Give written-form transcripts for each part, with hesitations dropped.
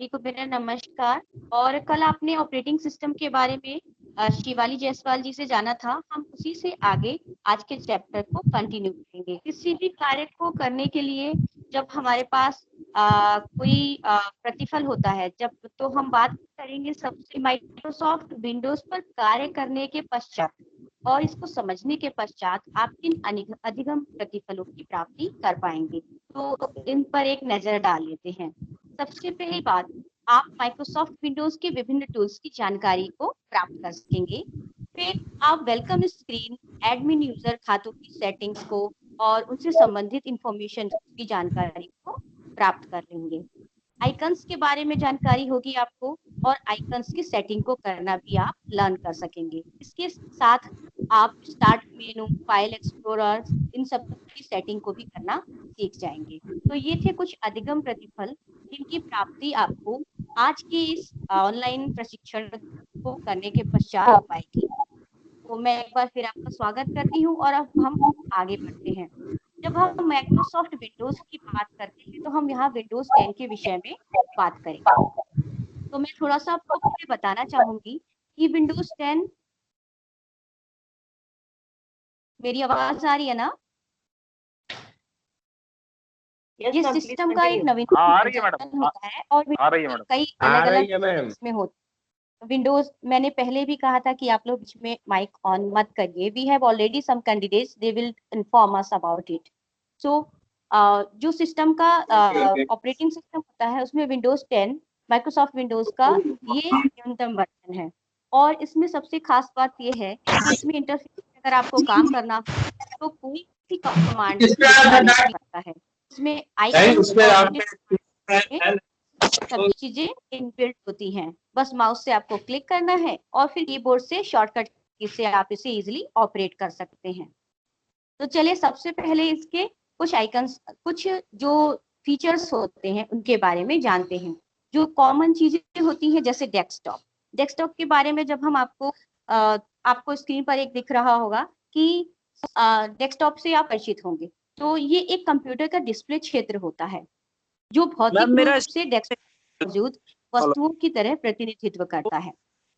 सभी को मेरा नमस्कार। और कल आपने ऑपरेटिंग सिस्टम के बारे में शिवाली जायसवाल जी से जाना था। हम उसी से आगे आज के चैप्टर को कंटिन्यू करेंगे। किसी भी कार्य को करने के लिए जब हमारे पास कोई प्रतिफल होता है, जब तो हम बात करेंगे सबसे माइक्रोसॉफ्ट विंडोज पर कार्य करने के पश्चात और इसको समझने के पश्चात आप किन अधिगम प्रतिफलों की प्राप्ति कर पाएंगे। तो इन पर एक नजर डाल लेते हैं। सबसे पहली बात, आप माइक्रोसॉफ्ट विंडोज के विभिन्न टूल्स की जानकारी को प्राप्त कर सकेंगे। फिर आप वेलकम स्क्रीन, एडमिन यूजर खातों की सेटिंग्स को और उनसे संबंधित इंफॉर्मेशन की जानकारी को प्राप्त कर लेंगे। आइकन्स के बारे में जानकारी होगी आपको और आइकन्स की सेटिंग को करना भी आप लर्न कर सकेंगे। इसके साथ आप स्टार्ट मेनू, फाइल एक्सप्लोरर, इन सब की सेटिंग को भी करना सीख जाएंगे। तो ये थे कुछ अधिगम प्रतिफल जिनकी प्राप्ति आपको आज के इस ऑनलाइन प्रशिक्षण को करने के पश्चात हो पाएगी। तो मैं एक बार फिर आपका स्वागत करती हूँ और अब हम आगे बढ़ते हैं। जब हम माइक्रोसॉफ्ट विंडोज की बात करते हैं तो हम यहाँ विंडोज 10 के विषय में बात करेंगे। तो मैं थोड़ा सा आपको पहले बताना चाहूंगी कि विंडोज 10, मेरी आवाज आ रही है ना? ये सिस्टम का एक नवीन होता है और कई अलग अलग इसमें होता है। विंडोज, मैंने पहले भी कहा था कि आप लोग इसमें माइक ऑन मत करिए। We have already some candidates, they will inform us about it. So जो सिस्टम का ऑपरेटिंग सिस्टम होता है उसमें विंडोज 10 माइक्रोसॉफ्ट विंडोज का ये न्यूनतम वर्जन है। और इसमें सबसे खास बात ये है कि इसमें इंटरफेस अगर आपको काम करना हो तो कोई भी कमांड करता है। इसमें सभी चीजें इनबिल्ट होती हैं। बस माउस से आपको क्लिक करना है और फिर कीबोर्ड से शॉर्टकट की से आप इसे इजीली ऑपरेट कर सकते हैं। तो चलिए सबसे पहले इसके कुछ आइकन्स, कुछ जो फीचर्स होते हैं उनके बारे में जानते हैं। जो कॉमन चीजें होती हैं जैसे डेस्कटॉप। डेस्कटॉप के बारे में जब हम आपको स्क्रीन पर एक दिख रहा होगा कि डेस्कटॉप से आप परिचित होंगे। तो ये एक कंप्यूटर का डिस्प्ले क्षेत्र होता है जो भौतिक रूप से डेस्कटॉप मौजूद वस्तुओं की तरह प्रतिनिधित्व करता है।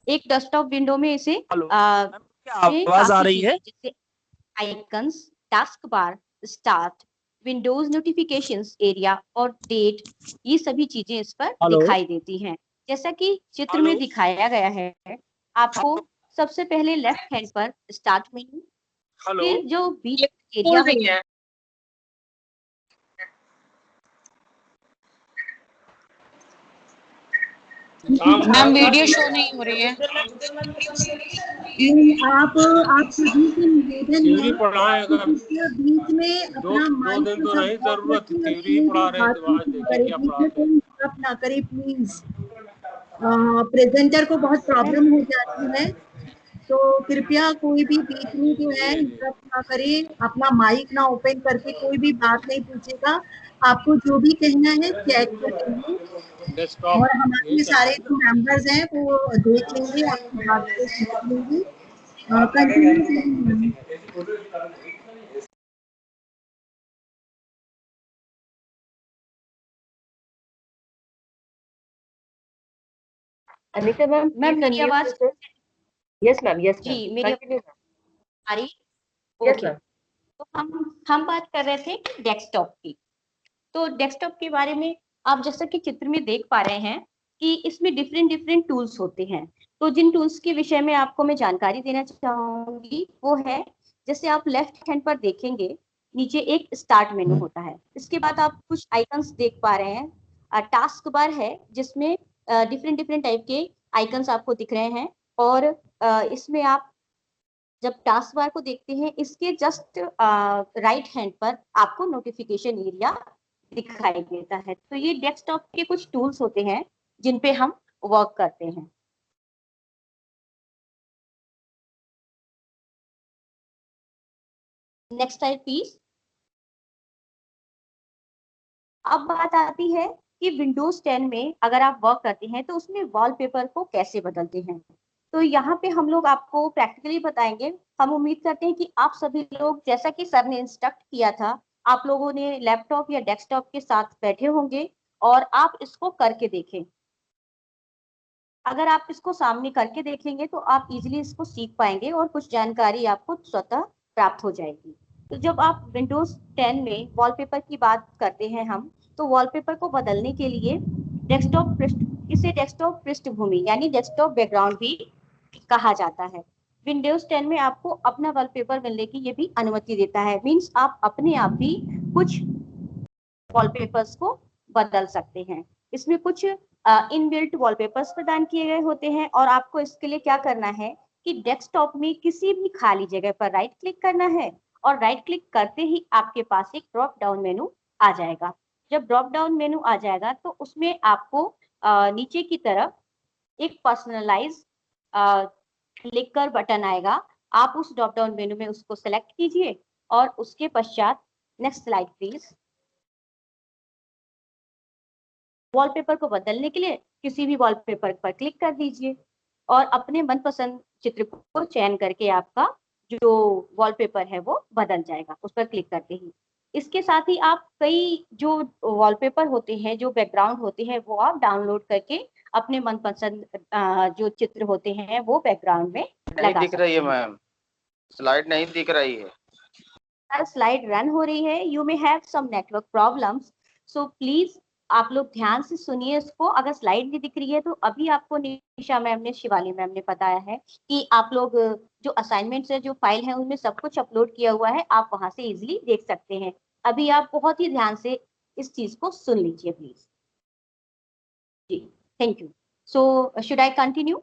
एक डेस्कटॉप विंडो में इसे आवाज आ रही है? जैसे icons, task bar, start, Windows notifications area और डेट, ये सभी चीजें इस पर दिखाई देती हैं। जैसा कि चित्र में दिखाया गया है, आपको सबसे पहले लेफ्ट हैंड पर स्टार्ट मेन्यू, फिर जो बीच एरिया है, मैम वीडियो शो नहीं हो रही है। आप सभी से निवेदन है बीच में अपना माइक ना करे प्लीज। प्रेजेंटर को बहुत प्रॉब्लम हो जाती है, तो कृपया कोई भी बीच में जो है इंटरप्ट ना करे, अपना माइक ना ओपन करके कोई भी बात नहीं पूछेगा। आपको जो भी कहना है चैट पर कहिए और हमारे सारे जो मेंबर्स हैं वो देख लेंगे, आपकी बात को सुन लेंगे। अनीता मैम, मेरी आवाज? यस मैम, यस जी, मेरी आ रही? ओके। तो हम बात कर रहे थे डेस्कटॉप की। तो डेस्कटॉप के बारे में आप जैसा कि चित्र में देख पा रहे हैं कि इसमें डिफरेंट टूल्स होते हैं। तो जिन टूल्स के विषय में आपको मैं जानकारी देना चाहूंगी वो है, जैसे आप लेफ्ट हैंड पर देखेंगे नीचे एक स्टार्ट मेनू होता है। इसके बाद आप कुछ आइकन्स देख पा रहे हैं। टास्क बार है जिसमें डिफरेंट टाइप के आइकन्स आपको दिख रहे हैं और इसमें आप जब टास्क बार को देखते हैं इसके जस्ट राइट हैंड पर आपको नोटिफिकेशन एरिया दिखाई देता है। तो ये डेस्कटॉप के कुछ टूल्स होते हैं जिन पे हम वर्क करते हैं। Next slide please. अब बात आती है कि विंडोज 10 में अगर आप वर्क करते हैं तो उसमें वॉलपेपर को कैसे बदलते हैं। तो यहाँ पे हम लोग आपको प्रैक्टिकली बताएंगे। हम उम्मीद करते हैं कि आप सभी लोग, जैसा कि सर ने इंस्ट्रक्ट किया था, आप लोगों ने लैपटॉप या डेस्कटॉप के साथ बैठे होंगे और आप इसको करके देखें। अगर आप इसको सामने करके देखेंगे तो आप इजीली इसको सीख पाएंगे और कुछ जानकारी आपको स्वतः प्राप्त हो जाएगी। तो जब आप विंडोज 10 में वॉलपेपर की बात करते हैं हम, तो वॉलपेपर को बदलने के लिए डेस्कटॉप इसे डेस्कटॉप पृष्ठभूमि यानी डेस्कटॉप बैकग्राउंड भी कहा जाता है। विंडोज 10 में आपको अपना वॉलपेपर मिलने की ये भी अनुमति देता है। मीन्स आप अपने आप भी कुछ वॉलपेपर्स को बदल सकते हैं। इसमें कुछ इनबिल्ट वॉलपेपर्स प्रदान किए गए होते हैं और आपको इसके लिए क्या करना है कि डेस्कटॉप में किसी भी खाली जगह पर राइट क्लिक करना है और राइट क्लिक करते ही आपके पास एक ड्रॉप डाउन मेनू आ जाएगा। जब ड्रॉप डाउन मेनू आ जाएगा तो उसमें आपको नीचे की तरफ एक पर्सनलाइज लिखकर बटन आएगा। आप उस ड्रॉप डाउन मेनू में उसको सेलेक्ट कीजिए और उसके पश्चात नेक्स्ट स्लाइड प्लीज। वॉलपेपर को बदलने के लिए किसी भी वॉलपेपर पर क्लिक कर दीजिए और अपने मनपसंद चित्र को चयन करके आपका जो वॉलपेपर है वो बदल जाएगा उस पर क्लिक करते ही। इसके साथ ही आप कई जो वॉलपेपर होते हैं, जो बैकग्राउंड होते हैं, वो आप डाउनलोड करके अपने मनपसंद जो चित्र होते हैं वो बैकग्राउंड में नहीं दिख रही है मैम, स्लाइड नहीं दिख रही है। स्लाइड रन हो रही है। You may have some network problems, so please आप लोग ध्यान से सुनिए इसको। अगर स्लाइड नहीं दिख रही है तो अभी आपको निशा मैम ने, शिवाली मैम ने बताया है कि आप लोग जो असाइनमेंट्स है, जो फाइल है, उनमें सब कुछ अपलोड किया हुआ है, आप वहां से इजीली देख सकते हैं। अभी आप बहुत ही ध्यान से इस चीज को सुन लीजिए प्लीज। जी thank you. So should I continue?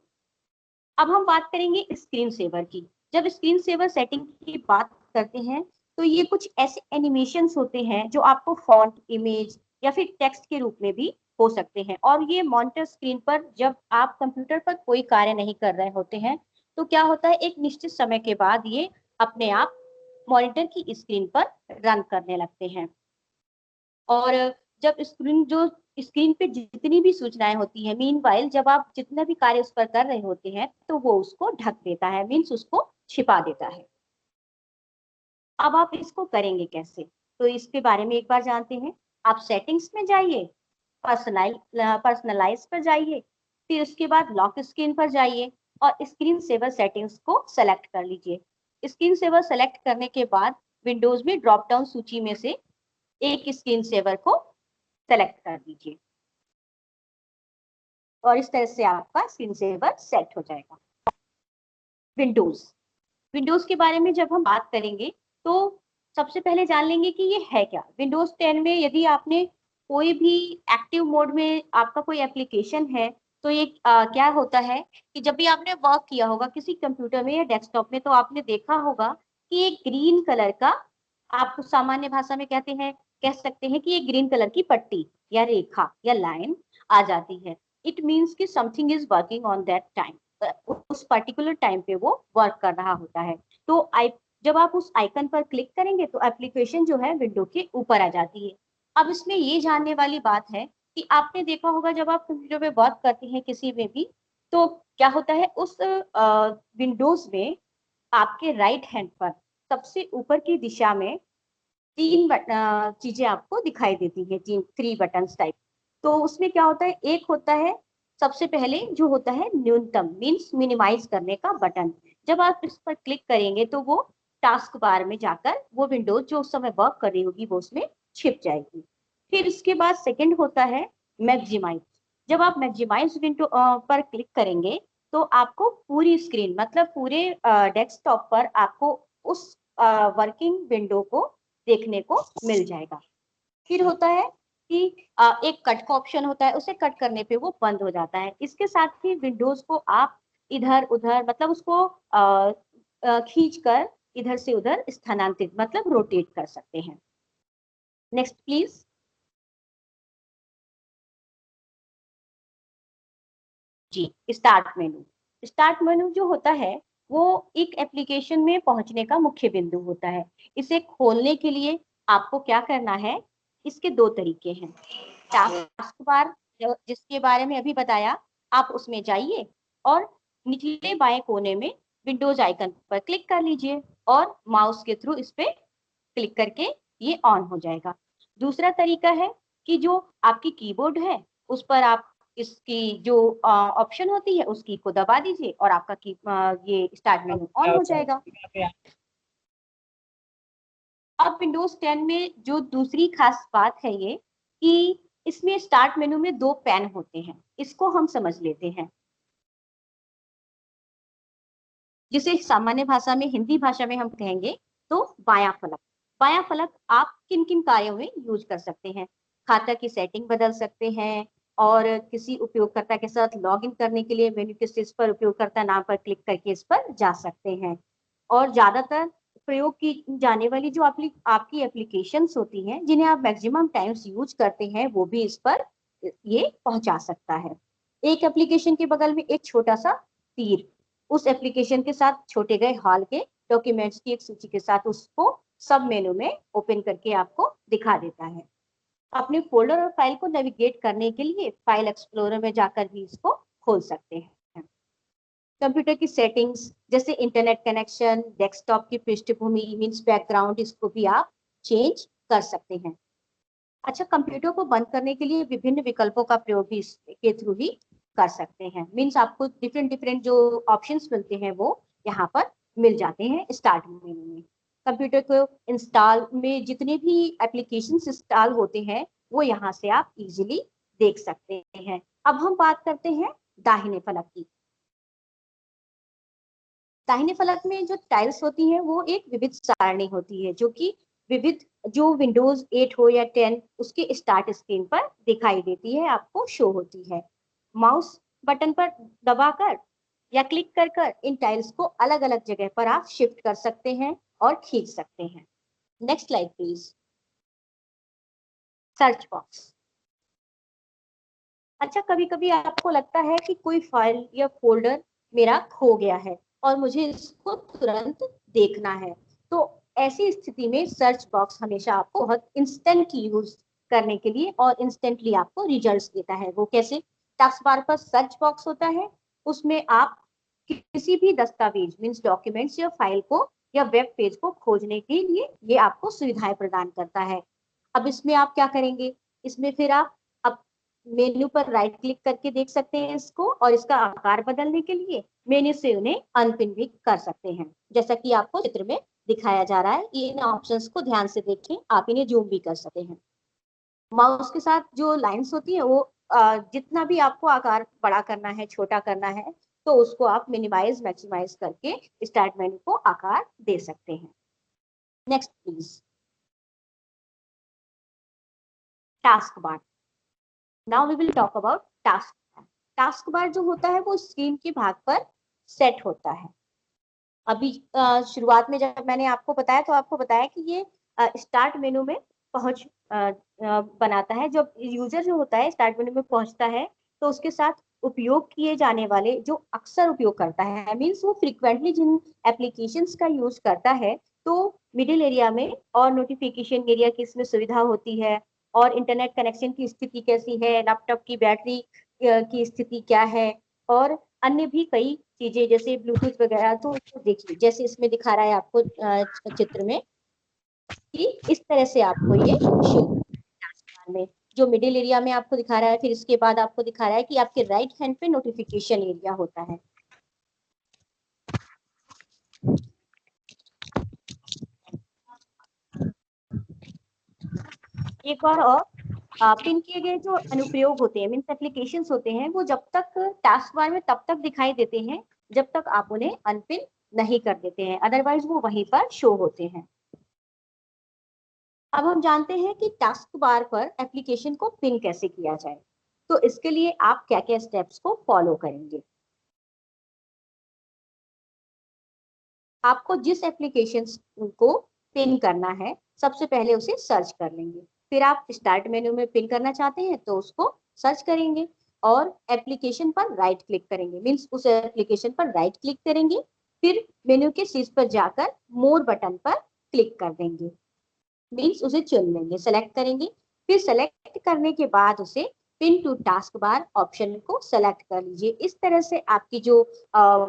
अब हम बात करेंगे स्क्रीन सेवर की। जब स्क्रीन सेवर सेटिंग की बात करते हैं तो ये कुछ ऐसे एनिमेशंस होते हैं जो आपको फॉन्ट, इमेज या फिर टेक्स्ट के रूप में भी हो सकते हैं और ये मॉनिटर स्क्रीन पर जब आप कंप्यूटर पर कोई कार्य नहीं कर रहे होते हैं तो क्या होता है, एक निश्चित समय के बाद ये अपने आप मॉनिटर की स्क्रीन पर रन करने लगते हैं। और जब स्क्रीन पे जितनी भी सूचनाएं होती हैं, मीनवाइल जब आप जितना भी कार्य उस पर कर रहे होते हैं तो वो उसको ढक देता है, मीन्स उसको छिपा देता है। अब आप इसको करेंगे कैसे, तो इसके बारे में एक बार जानते हैं। आप सेटिंग्स में जाइए, पर्सनलाइज पर जाइए, फिर उसके बाद लॉक स्क्रीन पर जाइए और स्क्रीन सेवर सेटिंग्स को सेलेक्ट कर लीजिए। स्क्रीन सेवर सेलेक्ट करने के बाद विंडोज में ड्रॉप डाउन सूची में से एक स्क्रीन सेवर को सेलेक्ट कर दीजिए और इस तरह से आपका स्क्रीन सेवर सेट हो जाएगा। विंडोज के बारे में जब हम बात करेंगे तो सबसे पहले जान लेंगे कि ये है क्या। विंडोज 10 में यदि आपने कोई भी एक्टिव मोड में आपका कोई एप्लीकेशन है तो ये क्या होता है कि जब भी आपने वर्क किया होगा किसी कंप्यूटर में या डेस्कटॉप में तो आपने देखा होगा कि एक ग्रीन कलर का, आप सामान्य भाषा में कह सकते हैं कि ये ग्रीन कलर की पट्टी या रेखा या लाइन आ जाती है। इट मीन्स कि something is working on that time, उस पर्टिकुलर टाइम पे वो वर्क कर रहा होता है। तो जब आप उस आइकन पर क्लिक करेंगे तो एप्लीकेशन जो है विंडो के ऊपर आ जाती है। अब इसमें ये जानने वाली बात है कि आपने देखा होगा जब आप कंप्यूटर पे वर्क करते हैं किसी में भी, तो क्या होता है उस विंडोज में आपके राइट हैंड पर सबसे ऊपर की दिशा में तीन चीजें आपको दिखाई देती है, थ्री बटन टाइप। तो उसमें क्या होता है, एक होता है सबसे पहले जो होता है न्यूनतम, मीन्स मिनिमाइज करने का बटन। जब आप इस पर क्लिक करेंगे तो वो टास्क बार में जाकर वो विंडोज जो उस समय वर्क कर रही होगी वो उसमें छिप जाएगी। फिर इसके बाद सेकंड होता है मैक्सिमाइज। जब आप मैक्सिमाइज विंडो पर क्लिक करेंगे तो आपको पूरी स्क्रीन, मतलब पूरे डेस्कटॉप पर आपको उस वर्किंग विंडो को देखने को मिल जाएगा। फिर होता है कि एक कट का ऑप्शन होता है, उसे कट करने पे वो बंद हो जाता है। इसके साथ ही विंडोज को आप इधर उधर, मतलब उसको खींच कर इधर से उधर स्थानांतरित, मतलब रोटेट कर सकते हैं। Next please. जी, स्टार्ट मेनू जो होता है वो एक एप्लीकेशन में पहुंचने का मुख्य बिंदु होता है। इसे खोलने के लिए आपको क्या करना है, इसके दो तरीके हैं। टास्क बार जिसके बारे में अभी बताया, आप उसमें जाइए और निचले बाएं कोने में विंडोज आइकन पर क्लिक कर लीजिए और माउस के थ्रू इस पे क्लिक करके ये ऑन हो जाएगा। दूसरा तरीका है कि जो आपकी कीबोर्ड है उस पर आप इसकी जो ऑप्शन होती है उसकी को दबा दीजिए और आपका ये स्टार्ट मेनू ऑन हो जाएगा। अब विंडोज 10 में जो दूसरी खास बात है ये कि इसमें स्टार्ट मेनू में 2 पैन होते हैं, इसको हम समझ लेते हैं, जिसे सामान्य भाषा में, हिंदी भाषा में हम कहेंगे तो बायां फलक। बायां फलक आप किन किन कार्यों में यूज कर सकते हैं? खाता की सेटिंग बदल सकते हैं और किसी उपयोगकर्ता के साथ लॉगिन करने के लिए मेन्यू के शीर्ष पर उपयोगकर्ता नाम पर क्लिक करके इस पर जा सकते हैं। और ज्यादातर प्रयोग की जाने वाली जो आपकी एप्लीकेशंस होती हैं, जिन्हें आप मैक्सिमम टाइम्स यूज करते हैं, वो भी इस पर ये पहुंचा सकता है। एक एप्लीकेशन के बगल में एक छोटा सा तीर उस एप्लीकेशन के साथ छोटे गए हाल के डॉक्यूमेंट्स की एक सूची के साथ उसको सब मेनू में ओपन करके आपको दिखा देता है। अपने फोल्डर और फाइल को नेविगेट करने के लिए फाइल एक्सप्लोरर में जाकर भी इसको खोल सकते हैं। कंप्यूटर की सेटिंग्स जैसे इंटरनेट कनेक्शन, डेस्कटॉप की पृष्ठभूमि मीन्स बैकग्राउंड, इसको भी आप चेंज कर सकते हैं। अच्छा, कंप्यूटर को बंद करने के लिए विभिन्न विकल्पों का प्रयोग भी इसके थ्रू ही कर सकते हैं। मीन्स आपको डिफरेंट जो ऑप्शंस मिलते हैं वो यहाँ पर मिल जाते हैं स्टार्ट मेनू में। कंप्यूटर को इंस्टॉल में जितने भी एप्लीकेशंस इंस्टॉल होते हैं वो यहाँ से आप इजीली देख सकते हैं। अब हम बात करते हैं दाहिने फलक की। दाहिने फलक में जो टाइल्स होती हैं वो एक विविध सारणी होती है, जो कि विविध जो विंडोज 8 हो या 10 उसके स्टार्ट स्क्रीन पर दिखाई देती है, आपको शो होती है। माउस बटन पर दबाकर या क्लिक कर कर इन टाइल्स को अलग अलग जगह पर आप शिफ्ट कर सकते हैं और खींच सकते हैं। Next slide please. Search box. अच्छा, कभी कभी आपको लगता है कि कोई फाइल या फोल्डर मेरा खो गया है और मुझे इसको तुरंत देखना है, तो ऐसी स्थिति में सर्च बॉक्स हमेशा आपको बहुत इंस्टेंटली यूज करने के लिए और इंस्टेंटली आपको रिजल्ट्स देता है। वो कैसे? टास्क बार पर सर्च बॉक्स होता है, उसमें आप किसी भी दस्तावेज मीन्स डॉक्यूमेंट्स या फाइल को या वेब पेज को खोजने के लिए ये आपको सुविधाएं प्रदान करता है। अब इसमें आप क्या करेंगे? इसमें फिर आप अब मेन्यू पर राइट क्लिक करके देख सकते हैं इसको, और इसका आकार बदलने के लिए मेन्यू से उन्हें अनपिन भी कर सकते हैं, जैसा कि आपको चित्र में दिखाया जा रहा है। इन ऑप्शंस को ध्यान से देखें, आप इन्हें जूम भी कर सकते हैं। माउस के साथ जो लाइंस होती है वो जितना भी आपको आकार बड़ा करना है, छोटा करना है, तो उसको आप मिनिमाइज मैक्सिमाइज करके स्टार्ट मेन्यू को आकार दे सकते हैं। Next please. Task bar. Now we will talk about task bar. Task bar जो होता है वो स्क्रीन के भाग पर सेट होता है। अभी शुरुआत में जब मैंने आपको बताया तो आपको बताया कि ये स्टार्ट मेनू में पहुंच बनाता है। जब यूजर जो होता है स्टार्ट मेनू में पहुंचता है तो उसके साथ उपयोग किए जाने वाले जो अक्सर उपयोग करता है, मीन्स वो फ्रिक्वेंटली जिन एप्लीकेशंस का यूज करता है, तो मिडिल एरिया में और नोटिफिकेशन एरिया की इसमें सुविधा होती है, और इंटरनेट कनेक्शन की स्थिति कैसी है, लैपटॉप की बैटरी की स्थिति क्या है, और अन्य भी कई चीजें जैसे ब्लूटूथ वगैरह। तो देखिए जैसे इसमें दिखा रहा है आपको चित्र में कि इस तरह से आपको ये शो में जो मिडिल एरिया में आपको दिखा रहा है, फिर इसके बाद आपको दिखा रहा है कि आपके राइट हैंड पे नोटिफिकेशन एरिया होता है। एक और पिन किए गए जो अनुप्रयोग होते हैं मीन्स एप्लीकेशंस होते हैं, वो जब तक टास्क बार में तब तक दिखाई देते हैं जब तक आप उन्हें अनपिन नहीं कर देते हैं, अदरवाइज वो वहीं पर शो होते हैं। अब हम जानते हैं कि टास्क बार पर एप्लीकेशन को पिन कैसे किया जाए, तो इसके लिए आप क्या क्या स्टेप्स को फॉलो करेंगे। आपको जिस एप्लीकेशन को पिन करना है सबसे पहले उसे सर्च कर लेंगे, फिर आप स्टार्ट मेन्यू में पिन करना चाहते हैं तो उसको सर्च करेंगे और एप्लीकेशन पर राइट क्लिक करेंगे, मीन्स उस एप्लीकेशन पर राइट क्लिक करेंगे, फिर मेन्यू के शीर्ष पर जाकर मोर बटन पर क्लिक कर देंगे, मीन्स उसे चुन लेंगे, सेलेक्ट करेंगे। फिर सेलेक्ट करने के बाद उसे pin to task bar option को सेलेक्ट कर लीजिए। इस तरह से आपकी जो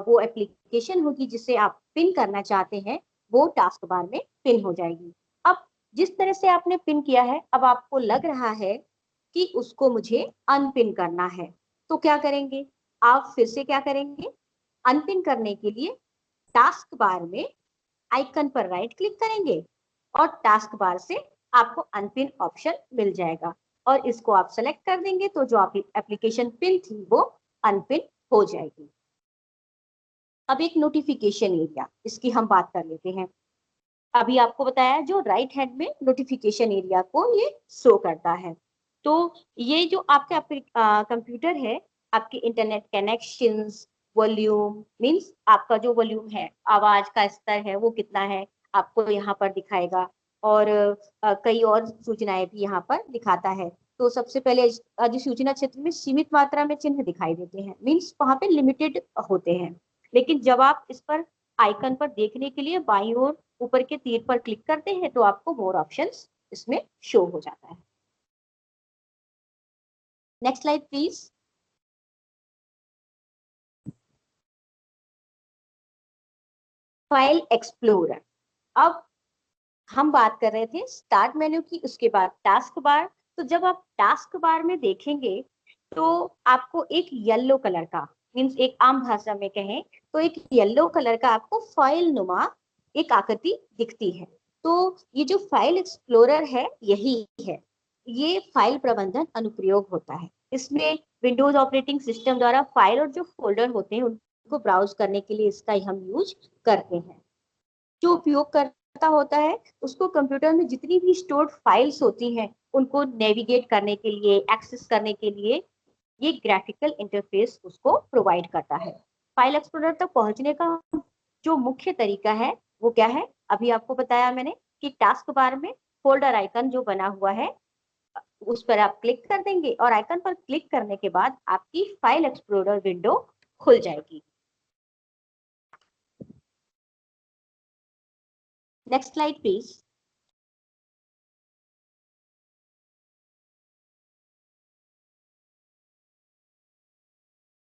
वो एप्लीकेशन होगी जिसे आप पिन करना चाहते हैं वो टास्क बार में पिन हो जाएगी। अब जिस तरह से आपने पिन किया है, अब आपको लग रहा है कि उसको मुझे अनपिन करना है, तो क्या करेंगे, आप फिर से क्या करेंगे, अनपिन करने के लिए टास्क बार में आइकन पर राइट क्लिक करेंगे और टास्क बार से आपको अनपिन ऑप्शन मिल जाएगा और इसको आप सेलेक्ट कर देंगे तो जो आपकी एप्लीकेशन पिन थी वो अनपिन हो जाएगी। अब एक नोटिफिकेशन एरिया, इसकी हम बात कर लेते हैं। अभी आपको बताया जो राइट हैंड में नोटिफिकेशन एरिया को ये शो करता है। तो ये जो आपका कंप्यूटर है, आपके इंटरनेट कनेक्शंस, वॉल्यूम मींस आपका जो वॉल्यूम है, आवाज का स्तर है वो कितना है, आपको यहाँ पर दिखाएगा और कई और सूचनाएं भी यहाँ पर दिखाता है। तो सबसे पहले अधिसूचना क्षेत्र में सीमित मात्रा में चिन्ह दिखाई देते हैं, मींस वहां पे लिमिटेड होते हैं। लेकिन जब आप इस पर आइकन पर देखने के लिए बाईं ओर ऊपर के तीर पर क्लिक करते हैं तो आपको मोर ऑप्शंस इसमें शो हो जाता है। Next slide please. File explorer. अब हम बात कर रहे थे स्टार्ट मेन्यू की, उसके बाद टास्क बार। तो जब आप टास्क बार में देखेंगे तो आपको एक येलो कलर का, मीन्स एक आम भाषा में कहें तो एक येलो कलर का आपको फाइल नुमा एक आकृति दिखती है। तो ये जो फाइल एक्सप्लोरर है यही है, ये फाइल प्रबंधन अनुप्रयोग होता है। इसमें विंडोज ऑपरेटिंग सिस्टम द्वारा फाइल और जो फोल्डर होते हैं उनको ब्राउज करने के लिए इसका ही हम यूज करते हैं। जो उपयोगकर्ता होता है उसको कंप्यूटर में जितनी भी स्टोर्ड फाइल्स होती हैं उनको नेविगेट करने के लिए, एक्सेस करने के लिए ये ग्राफिकल इंटरफेस उसको प्रोवाइड करता है। फाइल एक्सप्लोरर तक पहुंचने का जो मुख्य तरीका है वो क्या है, अभी आपको बताया मैंने कि टास्क बार में फोल्डर आइकन जो बना हुआ है उस पर आप क्लिक कर देंगे और आइकन पर क्लिक करने के बाद आपकी फाइल एक्सप्लोरर विंडो खुल जाएगी। Next slide please.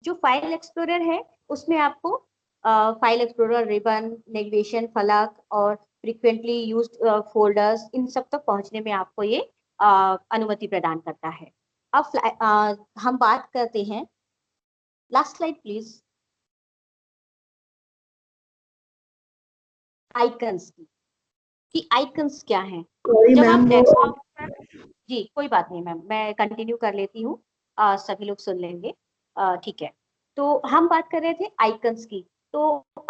जो फाइल एक्सप्लोरर है उसमें आपको फाइल एक्सप्लोरर रिबन, नेविगेशन फलक और फ्रीक्वेंटली यूज्ड फोल्डर्स, इन सब तक पहुंचने में आपको ये अनुमति प्रदान करता है। अब हम बात करते हैं, लास्ट स्लाइड प्लीज, आइकन्स की कि आइकन्स क्या हैं। सॉरी जब मैम, आप डेस्कटॉप पर, जी कोई बात नहीं मैम, मैं कंटिन्यू कर लेती हूँ, सभी लोग सुन लेंगे, ठीक है। तो हम बात कर रहे थे आइकन्स की। तो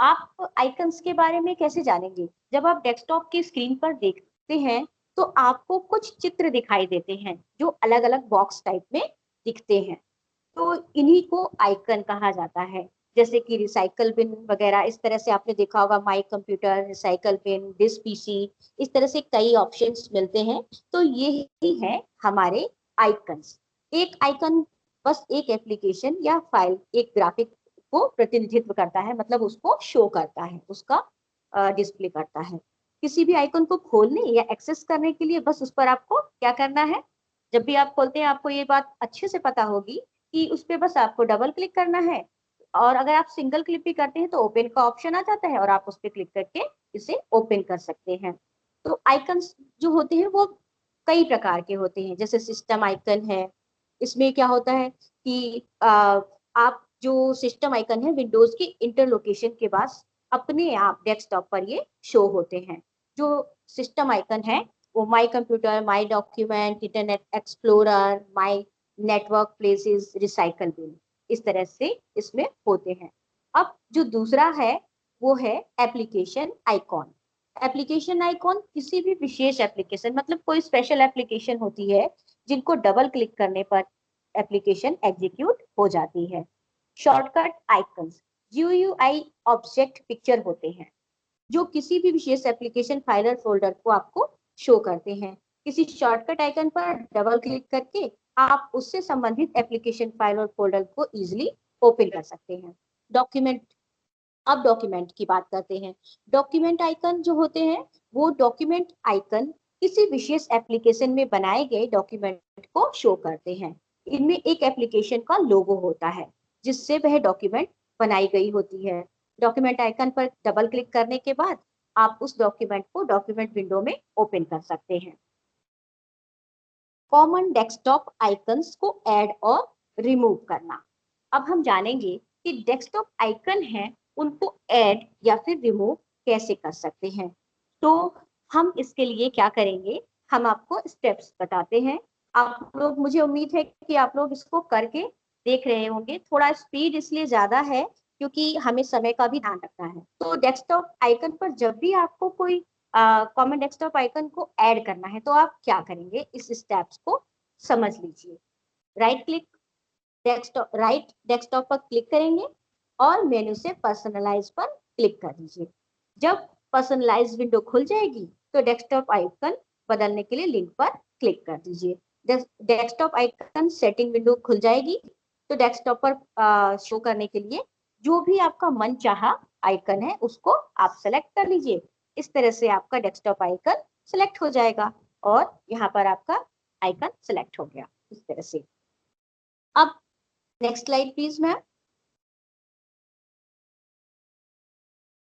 आप आइकन्स के बारे में कैसे जानेंगे, जब आप डेस्कटॉप की स्क्रीन पर देखते हैं तो आपको कुछ चित्र दिखाई देते हैं जो अलग अलग बॉक्स टाइप में दिखते हैं। तो इन्हीं को आइकन कहा जाता है। जैसे कि रिसाइकल बिन वगैरह, इस तरह से आपने देखा होगा, my computer, recycle bin, this PC, इस तरह से कई ऑप्शंस मिलते हैं। तो ये ही है हमारे आइकन्स। एक आइकन बस एक एप्लीकेशन या फाइल, एक ग्राफिक को प्रतिनिधित्व करता है, मतलब उसको शो करता है, उसका डिस्प्ले करता है। किसी भी आइकन को खोलने या एक्सेस करने के लिए बस उस पर आपको क्या करना है, जब भी आप खोलते हैं आपको ये बात अच्छे से पता होगी कि उस पर बस आपको डबल क्लिक करना है और अगर आप सिंगल क्लिक भी करते हैं तो ओपन का ऑप्शन आ जाता है और आप उस पर क्लिक करके इसे ओपन कर सकते हैं। तो आइकन्स जो होते हैं वो कई प्रकार के होते हैं। जैसे सिस्टम आइकन है, इसमें क्या होता है कि आप जो सिस्टम आइकन है विंडोज के इंटरलोकेशन के बाद अपने आप डेस्कटॉप पर ये शो होते हैं। जो सिस्टम आइकन है वो my computer, my document, Internet Explorer, my network places, recycle bin, इस तरह से इसमें होते हैं। अब जो दूसरा है वो है एप्लीकेशन आइकॉन। एप्लीकेशन आइकॉन किसी भी विशेष एप्लीकेशन, मतलब कोई स्पेशल एप्लीकेशन होती है जिनको डबल क्लिक करने पर एप्लीकेशन एग्जीक्यूट हो जाती है। Shortcut icons GUI object picture होते हैं जो किसी भी विशेष एप्लीकेशन फाइल और फोल्डर को आपको शो करते हैं। किसी शॉर्टकट आइकन पर डबल क्लिक करके आप उससे संबंधित एप्लीकेशन फाइल और फोल्डर को इजीली ओपन कर सकते हैं। डॉक्यूमेंट, अब डॉक्यूमेंट की बात करते हैं। डॉक्यूमेंट आइकन जो होते हैं वो डॉक्यूमेंट आइकन किसी विशेष एप्लीकेशन में बनाए गए डॉक्यूमेंट को शो करते हैं। इनमें एक एप्लीकेशन का लोगो होता है जिससे वह डॉक्यूमेंट बनाई गई होती है। डॉक्यूमेंट आइकन पर डबल क्लिक करने के बाद आप उस डॉक्यूमेंट को डॉक्यूमेंट विंडो में ओपन कर सकते हैं। कॉमन डेस्कटॉप आइकन्स को ऐड और रिमूव करना। अब हम जानेंगे कि डेस्कटॉप आइकन है उनको ऐड या फिर रिमूव कैसे कर सकते हैं। तो हम इसके लिए क्या करेंगे, हम आपको स्टेप्स बताते हैं। आप लोग, मुझे उम्मीद है कि आप लोग इसको करके देख रहे होंगे। थोड़ा स्पीड इसलिए ज्यादा है क्योंकि हमें समय का भी ध्यान रखना है। तो डेस्कटॉप आइकन पर जब भी आपको कोई कॉमन डेस्कटॉप आइकन को ऐड करना है तो आप क्या करेंगे, इस स्टेप्स को समझ लीजिए। राइट डेस्कटॉप पर क्लिक करेंगे और मेन्यू से पर्सनलाइज पर क्लिक कर दीजिए। जब पर्सनलाइज विंडो खुल जाएगी तो डेस्कटॉप आइकन बदलने के लिए लिंक पर क्लिक कर दीजिए। डेस्कटॉप आइकन सेटिंग विंडो खुल जाएगी तो डेस्कटॉप पर शो करने के लिए जो भी आपका मन चाहा आइकन है उसको आप सेलेक्ट कर लीजिए। इस तरह से आपका डेस्कटॉप आइकन सेलेक्ट हो जाएगा और यहाँ पर आपका आइकन सेलेक्ट हो गया इस तरह से। अब नेक्स्ट स्लाइड प्लीज मैम।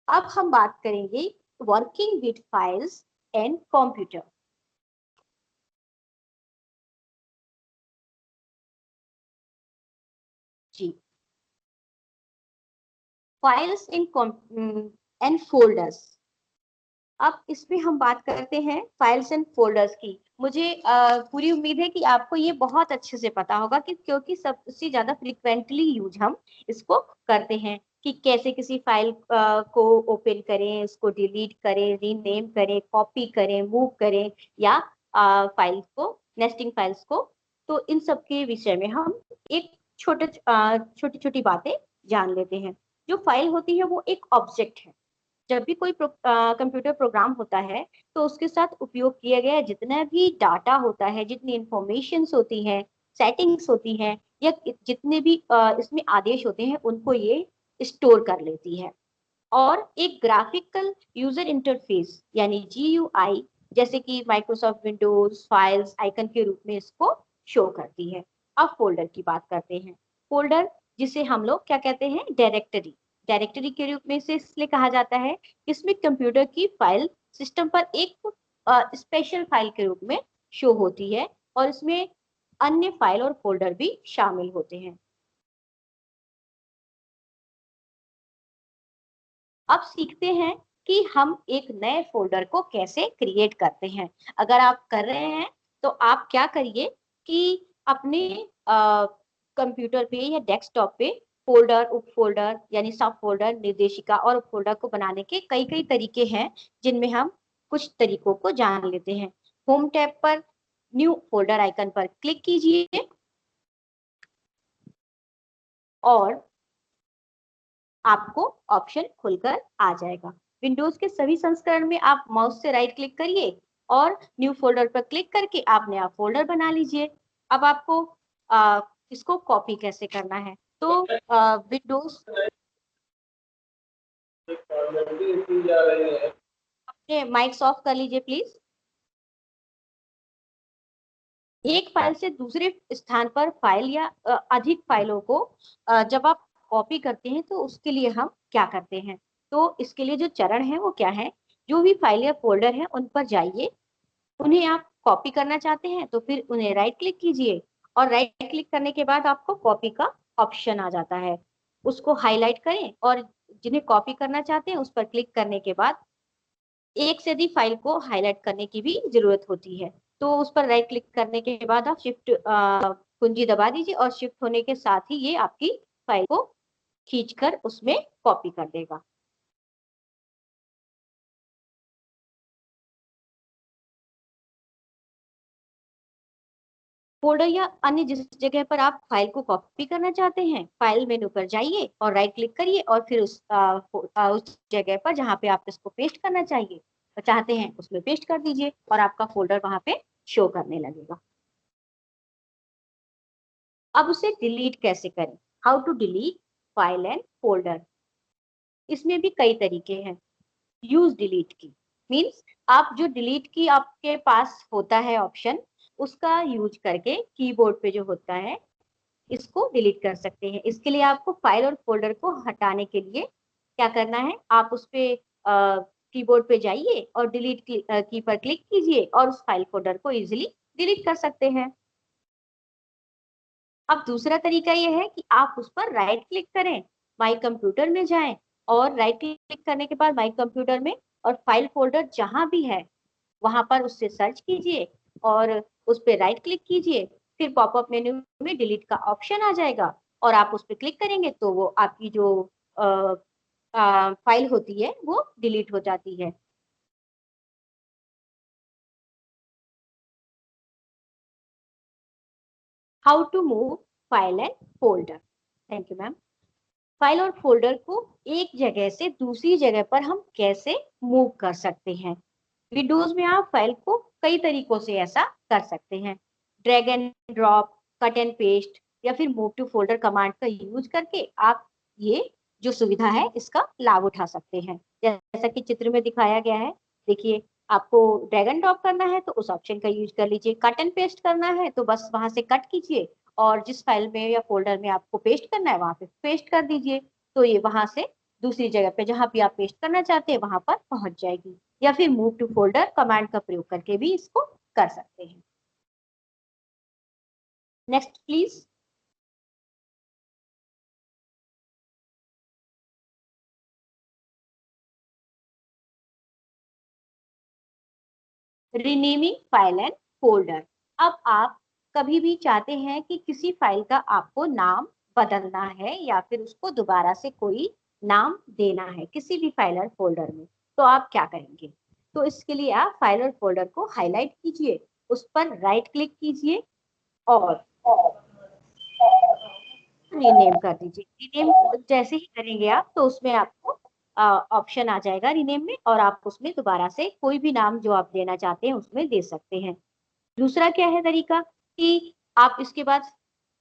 अब हम बात करेंगे working with files and computer. जी, फाइल्स एंड फोल्डर्स। अब इसमें हम बात करते हैं फाइल्स एंड फोल्डर्स की। मुझे पूरी उम्मीद है कि आपको ये बहुत अच्छे से पता होगा कि क्योंकि सबसे ज्यादा फ्रिक्वेंटली यूज हम इसको करते हैं कि कैसे किसी फाइल को ओपन करें, उसको डिलीट करें, रीनेम करें, कॉपी करें, मूव करें या फाइल्स को, नेस्टिंग फाइल्स को। तो इन सब के विषय में हम एक छोटी छोटी बातें जान लेते हैं। जो फाइल होती है वो एक ऑब्जेक्ट है। जब भी कोई कंप्यूटर प्रोग्राम होता है तो उसके साथ उपयोग किया गया जितना भी डाटा होता है, जितनी इंफॉर्मेशंस होती हैं, सेटिंग्स होती हैं या जितने भी इसमें आदेश होते हैं उनको ये स्टोर कर लेती है। और एक ग्राफिकल यूजर इंटरफेस यानी GUI जैसे कि माइक्रोसॉफ्ट विंडोज फाइल्स आइकन के रूप में इसको शो करती है। अब फोल्डर की बात करते हैं। फोल्डर जिसे हम लोग क्या कहते हैं, डायरेक्टरी के रूप में से इसलिए कहा जाता है। इसमें कंप्यूटर की फाइल सिस्टम पर एक स्पेशल फाइल के रूप में शो होती है और इसमें अन्य फाइल और फोल्डर भी शामिल होते हैं। अब सीखते हैं कि हम एक नए फोल्डर को कैसे क्रिएट करते हैं। अगर आप कर रहे हैं तो आप क्या करिए कि अपने कंप्यूटर पे या डेस्कटॉप पे फोल्डर, उप फोल्डर यानी सब फोल्डर, निर्देशिका और उप फोल्डर को बनाने के कई कई तरीके हैं जिनमें हम कुछ तरीकों को जान लेते हैं। होम टैब पर न्यू फोल्डर आइकन पर क्लिक कीजिए और आपको ऑप्शन खुलकर आ जाएगा। विंडोज के सभी संस्करण में आप माउस से राइट क्लिक करिए और न्यू फोल्डर पर क्लिक करके आप नया फोल्डर बना लीजिए। अब आपको इसको कॉपी कैसे करना है, तो विंडोज अपने माइक्स ऑफ कर लीजिए प्लीज। एक फाइल से दूसरे स्थान पर फाइल या अधिक फाइलों को जब आप कॉपी करते हैं तो उसके लिए हम क्या करते हैं, तो इसके लिए जो चरण है वो क्या है, जो भी फाइल या फोल्डर है उन पर जाइए, उन्हें आप कॉपी करना चाहते हैं तो फिर उन्हें राइट क्लिक कीजिए और राइट क्लिक करने के बाद आपको कॉपी का ऑप्शन आ जाता है, उसको हाईलाइट करें और जिन्हें कॉपी करना चाहते हैं उस पर क्लिक करने के बाद एक से अधिक फाइल को हाईलाइट करने की भी जरूरत होती है। तो उस पर राइट क्लिक करने के बाद आप शिफ्ट कुंजी दबा दीजिए और शिफ्ट होने के साथ ही ये आपकी फाइल को खींचकर उसमें कॉपी कर देगा। फोल्डर या अन्य जिस जगह पर आप फाइल को कॉपी करना चाहते हैं, फाइल मेनू पर जाइए और राइट क्लिक करिए और फिर उस जगह पर जहां पे आप इसको पेस्ट करना चाहिए चाहते हैं उसमें पेस्ट कर दीजिए और आपका फोल्डर वहां पे शो करने लगेगा। अब उसे डिलीट कैसे करें, how to delete file and folder. इसमें भी कई तरीके हैं। यूज डिलीट की मीन्स आप जो डिलीट की आपके पास होता है ऑप्शन, उसका यूज करके कीबोर्ड पे जो होता है इसको डिलीट कर सकते हैं। इसके लिए आपको फाइल और फोल्डर को हटाने के लिए क्या करना है, आप उस पे कीबोर्ड पे जाइए और डिलीट की पर क्लिक कीजिए और उस फाइल फोल्डर को इजीली डिलीट कर सकते हैं। अब दूसरा तरीका ये है कि आप उस पर राइट क्लिक करें, माई कंप्यूटर में जाएं और राइट क्लिक करने के बाद माई कंप्यूटर में और फाइल फोल्डर जहां भी है वहां पर उससे सर्च कीजिए और उस पर राइट क्लिक कीजिए। फिर पॉपअप मेन्यू में डिलीट का ऑप्शन आ जाएगा और आप उस पर क्लिक करेंगे तो वो आपकी जो फाइल होती है वो डिलीट हो जाती है। How to move file and folder. Thank you ma'am. File और फोल्डर को एक जगह से दूसरी जगह पर हम कैसे मूव कर सकते हैं। विंडोज में आप फाइल को कई तरीकों से ऐसा कर सकते हैं। Drag and drop, cut and paste या फिर मूव टू फोल्डर कमांड का यूज करके आप ये जो सुविधा है इसका लाभ उठा सकते हैं। जैसा कि चित्र में दिखाया गया है, देखिए आपको ड्रैग एंड ड्रॉप करना है तो उस ऑप्शन का यूज कर लीजिए, कट एंड पेस्ट करना है तो बस वहां से कट कीजिए और जिस फाइल में या फोल्डर में आपको पेस्ट करना है वहां पे पेस्ट कर दीजिए, तो ये वहां से दूसरी जगह पे जहां भी आप पेस्ट करना चाहते हैं वहां पर पहुंच जाएगी। या फिर मूव टू फोल्डर कमांड का प्रयोग करके भी इसको कर सकते हैं। Next please. Renaming file and folder. अब आप कभी भी चाहते हैं कि किसी फाइल का आपको नाम बदलना है या फिर उसको दोबारा से कोई नाम देना है किसी भी फाइल और फोल्डर में, तो आप क्या करेंगे। तो इसके लिए आप फाइल और फोल्डर को हाईलाइट कीजिए, उस पर राइट क्लिक कीजिए और रीनेम कर दीजिए। रीनेम जैसे ही करेंगे आप तो उसमें आपको ऑप्शन आ जाएगा रीनेम में और आप उसमें दोबारा से कोई भी नाम जो आप देना चाहते हैं उसमें दे सकते हैं। दूसरा क्या है तरीका कि आप इसके बाद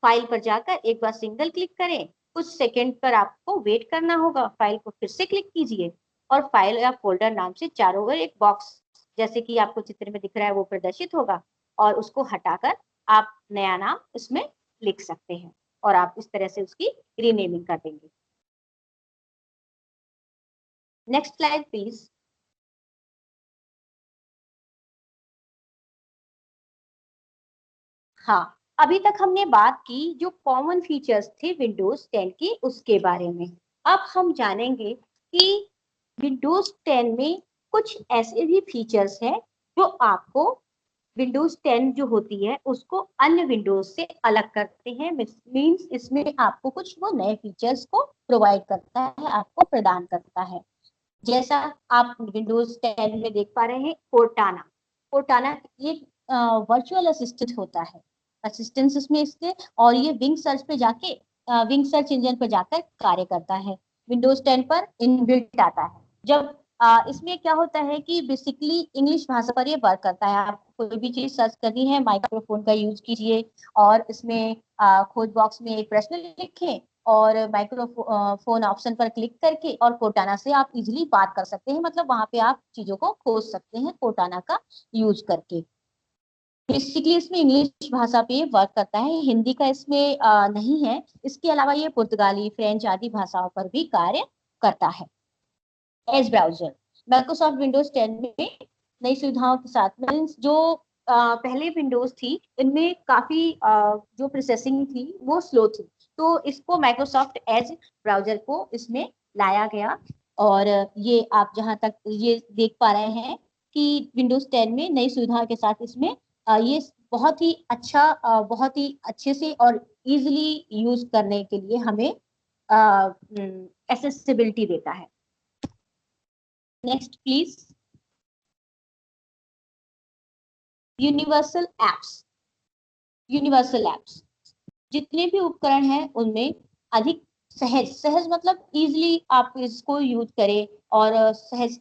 फाइल पर जाकर एक बार सिंगल क्लिक करें, कुछ सेकंड पर आपको वेट करना होगा, फाइल को फिर से क्लिक कीजिए और फाइल या फोल्डर नाम से चारों ओर एक बॉक्स जैसे कि आपको चित्र में दिख रहा है वो प्रदर्शित होगा और उसको हटाकर आप नया नाम इसमें लिख सकते हैं और आप इस तरह से उसकी रीनेमिंग कर देंगे। Next slide please. हाँ, अभी तक हमने बात की जो कॉमन फीचर्स थे विंडोज 10 के उसके बारे में। अब हम जानेंगे कि विंडोज 10 में कुछ ऐसे भी फीचर्स हैं जो आपको विंडोज 10 जो होती है उसको अन्य विंडोज से अलग करते हैं। मीन्स इसमें आपको कुछ वो नए फीचर्स को प्रोवाइड करता है, आपको प्रदान करता है। जैसा आप विंडोज 10 में देख पा रहे हैं कोर्टाना। कोर्टाना ये वर्चुअल असिस्टेंट होता है, असिस्टेंस इसमें इसके, और ये विंग सर्च पे जाके विंग सर्च इंजन पर जाकर कार्य करता है। विंडोज 10 पर इनबिल्ट आता है। जब इसमें क्या होता है कि बेसिकली इंग्लिश भाषा पर ये वर्क करता है। आप कोई भी चीज सर्च करनी है माइक्रोफोन का यूज कीजिए और इसमें खोज बॉक्स में एक प्रश्न लिखें और माइक्रोफोन ऑप्शन पर क्लिक करके और कोर्टाना से आप इजीली बात कर सकते हैं। मतलब वहां पे आप चीजों को खोज सकते हैं कोर्टाना का यूज करके। बेसिकली इसमें इंग्लिश भाषा पे वर्क करता है, हिंदी का इसमें नहीं है। इसके अलावा ये पुर्तगाली, फ्रेंच आदि भाषाओं पर भी कार्य करता है। एज ब्राउजर माइक्रोसॉफ्ट विंडोज 10 में नई सुविधाओं के साथ मीन्स जो पहले विंडोज थी इनमें काफी जो प्रोसेसिंग थी वो स्लो थी, तो इसको माइक्रोसॉफ्ट एज ब्राउजर को इसमें लाया गया। और ये आप जहां तक ये देख पा रहे हैं कि विंडोज 10 में नई सुविधाओं के साथ इसमें ये बहुत ही अच्छा बहुत ही अच्छे से और इजीली यूज करने के लिए हमें एक्सेसिबिलिटी देता है। Next please. Universal apps. Universal apps जितने भी उपकरण हैं उनमें अधिक सहज मतलब इजीली आप इसको यूज करें और सहज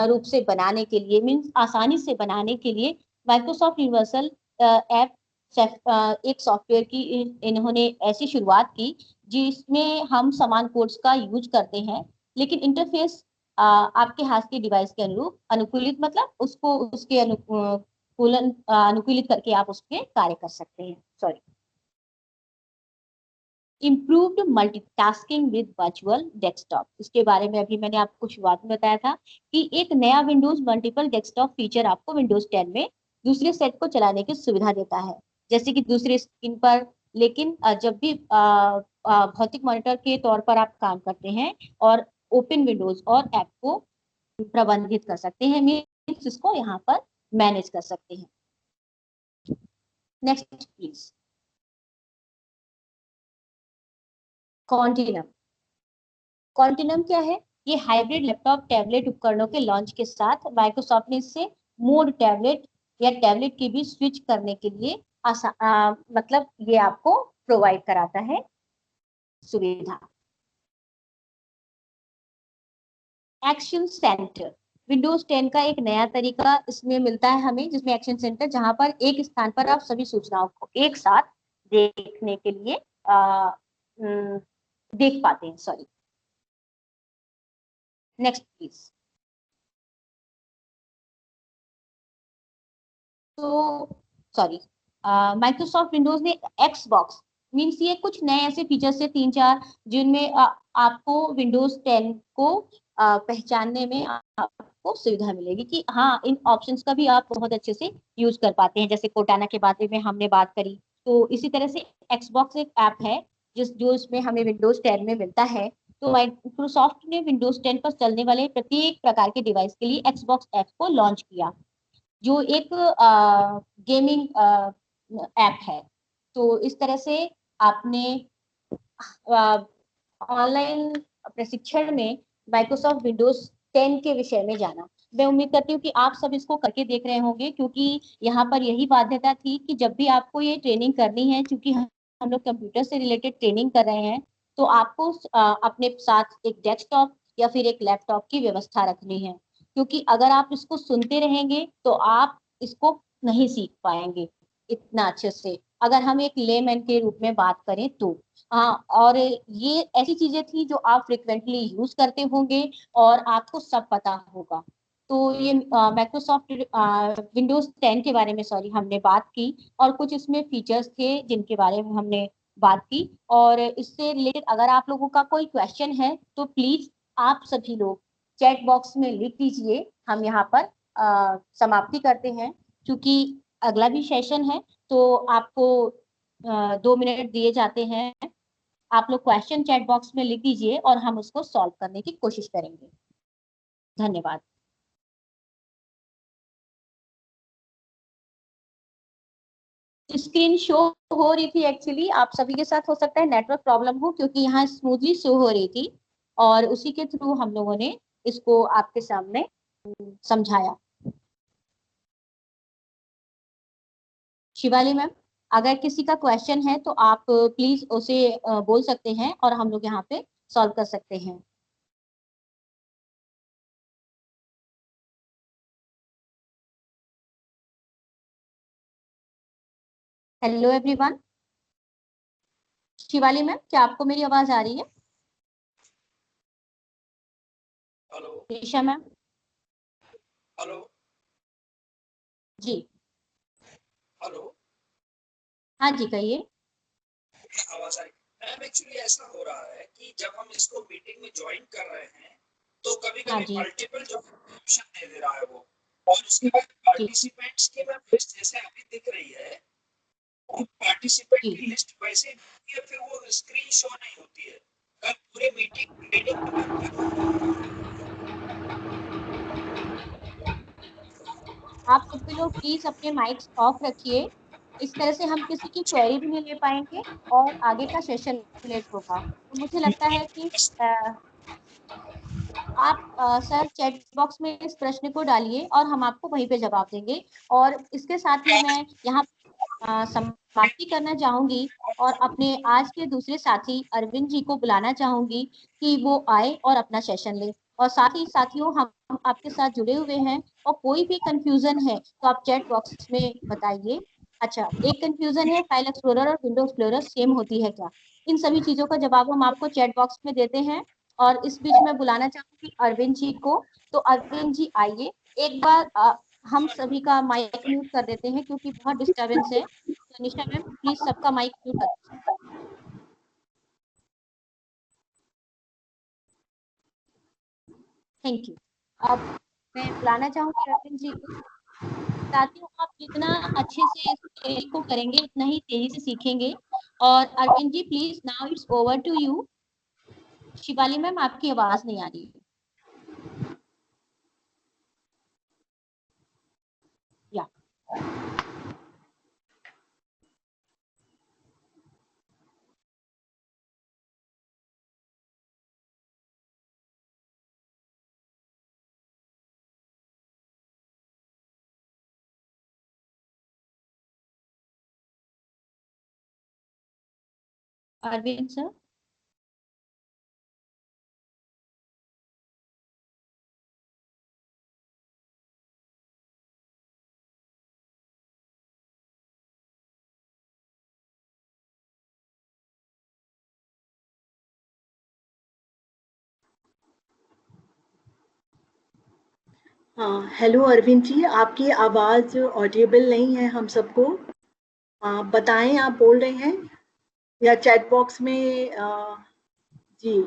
रूप से बनाने के लिए मीन्स आसानी से बनाने के लिए माइक्रोसॉफ्ट यूनिवर्सल ऐप एक सॉफ्टवेयर की इन्होंने ऐसी शुरुआत की जिसमें हम समान कोड्स का यूज करते हैं लेकिन इंटरफेस आपके हाथ के डिवाइस के अनुरूप अनुकूलित मतलब उसको उसके अनुकूलित करके आप उसके कार्य कर सकते हैं। Sorry. Improved multitasking with virtual desktop. इसके बारे में अभी मैंने आपको शुरुआत में बताया था कि एक नया विंडोज मल्टीपल डेस्कटॉप फीचर आपको विंडोज 10 में दूसरे सेट को चलाने की सुविधा देता है। जैसे कि दूसरे स्क्रीन पर लेकिन जब भी भौतिक मॉनिटर के तौर पर आप काम करते हैं और ओपन विंडोज और ऐप को प्रबंधित कर सकते हैं, मीन्स इसको यहाँ पर मैनेज कर सकते हैं। Next please. कॉन्टिनम। कॉन्टिनम क्या है? ये हाइब्रिड लैपटॉप टैबलेट उपकरणों के लॉन्च के साथ माइक्रोसॉफ्ट ने इससे मोड टैबलेट या टैबलेट की भी स्विच करने के लिए मतलब ये आपको प्रोवाइड कराता है सुविधा। Action centre. विंडोज 10 का एक नया तरीका इसमें मिलता है हमें, जिसमें एक्शन सेंटर, जहां पर एक स्थान पर आप सभी सूचनाओं को एक साथ देखने के लिए देख पाते हैं। Sorry, next please. तो सॉरी, माइक्रोसॉफ्ट विंडोज ने एक्सबॉक्स, मीन्स ये कुछ नए ऐसे फीचर्स है 3-4 जिनमें आपको विंडोज 10 को पहचानने में आपको सुविधा मिलेगी कि हाँ, इन ऑप्शंस का भी आप बहुत अच्छे से यूज कर पाते हैं। जैसे कोटाना के बारे में हमने बात करी, तो इसी तरह से एक्सबॉक्स एक ऐप है जो इसमें हमें विंडोज 10 में मिलता है। तो माइक्रोसॉफ्ट ने विंडोज 10 पर चलने वाले प्रत्येक प्रकार के डिवाइस के लिए एक्सबॉक्स ऐप को लॉन्च किया, जो एक गेमिंग ऐप है। तो इस तरह से आपने ऑनलाइन प्रशिक्षण में माइक्रोसॉफ्ट विंडोज 10 के विषय में जाना। मैं उम्मीद करती हूँ कि आप सब इसको करके देख रहे होंगे, क्योंकि यहाँ पर यही बाध्यता थी कि जब भी आपको ये ट्रेनिंग करनी है, क्योंकि हम लोग कंप्यूटर से रिलेटेड ट्रेनिंग कर रहे हैं, तो आपको अपने साथ एक डेस्कटॉप या फिर एक लैपटॉप की व्यवस्था रखनी है, क्योंकि अगर आप इसको सुनते रहेंगे तो आप इसको नहीं सीख पाएंगे इतना अच्छे से, अगर हम एक लेमैन के रूप में बात करें तो। हाँ, और ये ऐसी चीजें थी जो आप फ्रिक्वेंटली यूज करते होंगे और आपको सब पता होगा। तो ये माइक्रोसॉफ्ट विंडोज 10 के बारे में सॉरी हमने बात की, और कुछ इसमें फीचर्स थे जिनके बारे में हमने बात की। और इससे रिलेटेड अगर आप लोगों का कोई क्वेश्चन है तो प्लीज आप सभी लोग चैट बॉक्स में लिख दीजिए। हम यहाँ पर समाप्ति करते हैं, क्योंकि अगला भी सेशन है, तो आपको 2 मिनट दिए जाते हैं। आप लोग क्वेश्चन चैट बॉक्स में लिख दीजिए और हम उसको सॉल्व करने की कोशिश करेंगे। धन्यवाद। स्क्रीन शो हो रही थी एक्चुअली, आप सभी के साथ हो सकता है नेटवर्क प्रॉब्लम हो, क्योंकि यहाँ स्मूथली शो हो रही थी और उसी के थ्रू हम लोगों ने इसको आपके सामने समझाया। शिवाली मैम, अगर किसी का क्वेश्चन है तो आप प्लीज उसे बोल सकते हैं और हम लोग यहाँ पे सॉल्व कर सकते हैं। Hello everyone. शिवाली मैम, क्या आपको मेरी आवाज आ रही है? हेलो। ईशा मैम। हेलो। जी। हेलो। हाँ जी, कहिए। आवाज आई? मैम एक्चुअली ऐसा हो रहा है कि जब हम इसको मीटिंग में ज्वाइन कर रहे हैं तो कभी हाँ कभी जी। मल्टीपल जो ऑप्शन दे दे रहा है वो, और उसके बाद जी पार्टिसिपेंट्स की मैम लिस्ट जैसे अभी दिख रही है, वो पार्टिसिपेंट जी। की लिस्ट वैसे दिखती है, फिर वो स्क्रीन शो नहीं होती है। कल पूरी मीटिंग आप सभी लोग प्लीज अपने माइक्स ऑफ रखिए, इस तरह से हम किसी की क्वेरी भी नहीं ले पाएंगे और आगे का सेशन लेट होगा। तो मुझे लगता है कि आप सर चैट बॉक्स में इस प्रश्न को डालिए और हम आपको वहीं पे जवाब देंगे। और इसके साथ ही मैं यहाँ समाप्ति करना चाहूंगी और अपने आज के दूसरे साथी अरविंद जी को बुलाना चाहूंगी कि वो आए और अपना सेशन ले। और साथ ही साथियों, हम आपके साथ जुड़े हुए हैं और कोई भी कंफ्यूजन है तो आप चैट बॉक्स में बताइए। अच्छा, एक कंफ्यूजन है, फाइल एक्सप्लोरर और विंडो एक्सप्लोरर सेम होती है क्या? इन सभी चीजों का जवाब हम आपको चैट बॉक्स में देते हैं। और इस बीच में बुलाना चाहूंगी अरविंद जी को। तो अरविंद जी आइए, एक बार हम सभी का माइक म्यूट कर देते हैं क्योंकि बहुत डिस्टरबेंस है। तो निशा मैम प्लीज सबका माइक म्यूट कर दीजिए। Thank you. अब मैं बुलाना चाहूंगी अरविंद जी को। साथियों, आप जितना अच्छे से इस खेल को करेंगे उतना ही तेजी से सीखेंगे। और Arvind ji please now it's over to you. Shivali ma'am आपकी आवाज नहीं आ रही है। या अरविंद सर। हाँ, हेलो अरविंद जी, आपकी आवाज ऑडिबल नहीं है हम सबको। बताएं आप बोल रहे हैं या चैट बॉक्स में जी।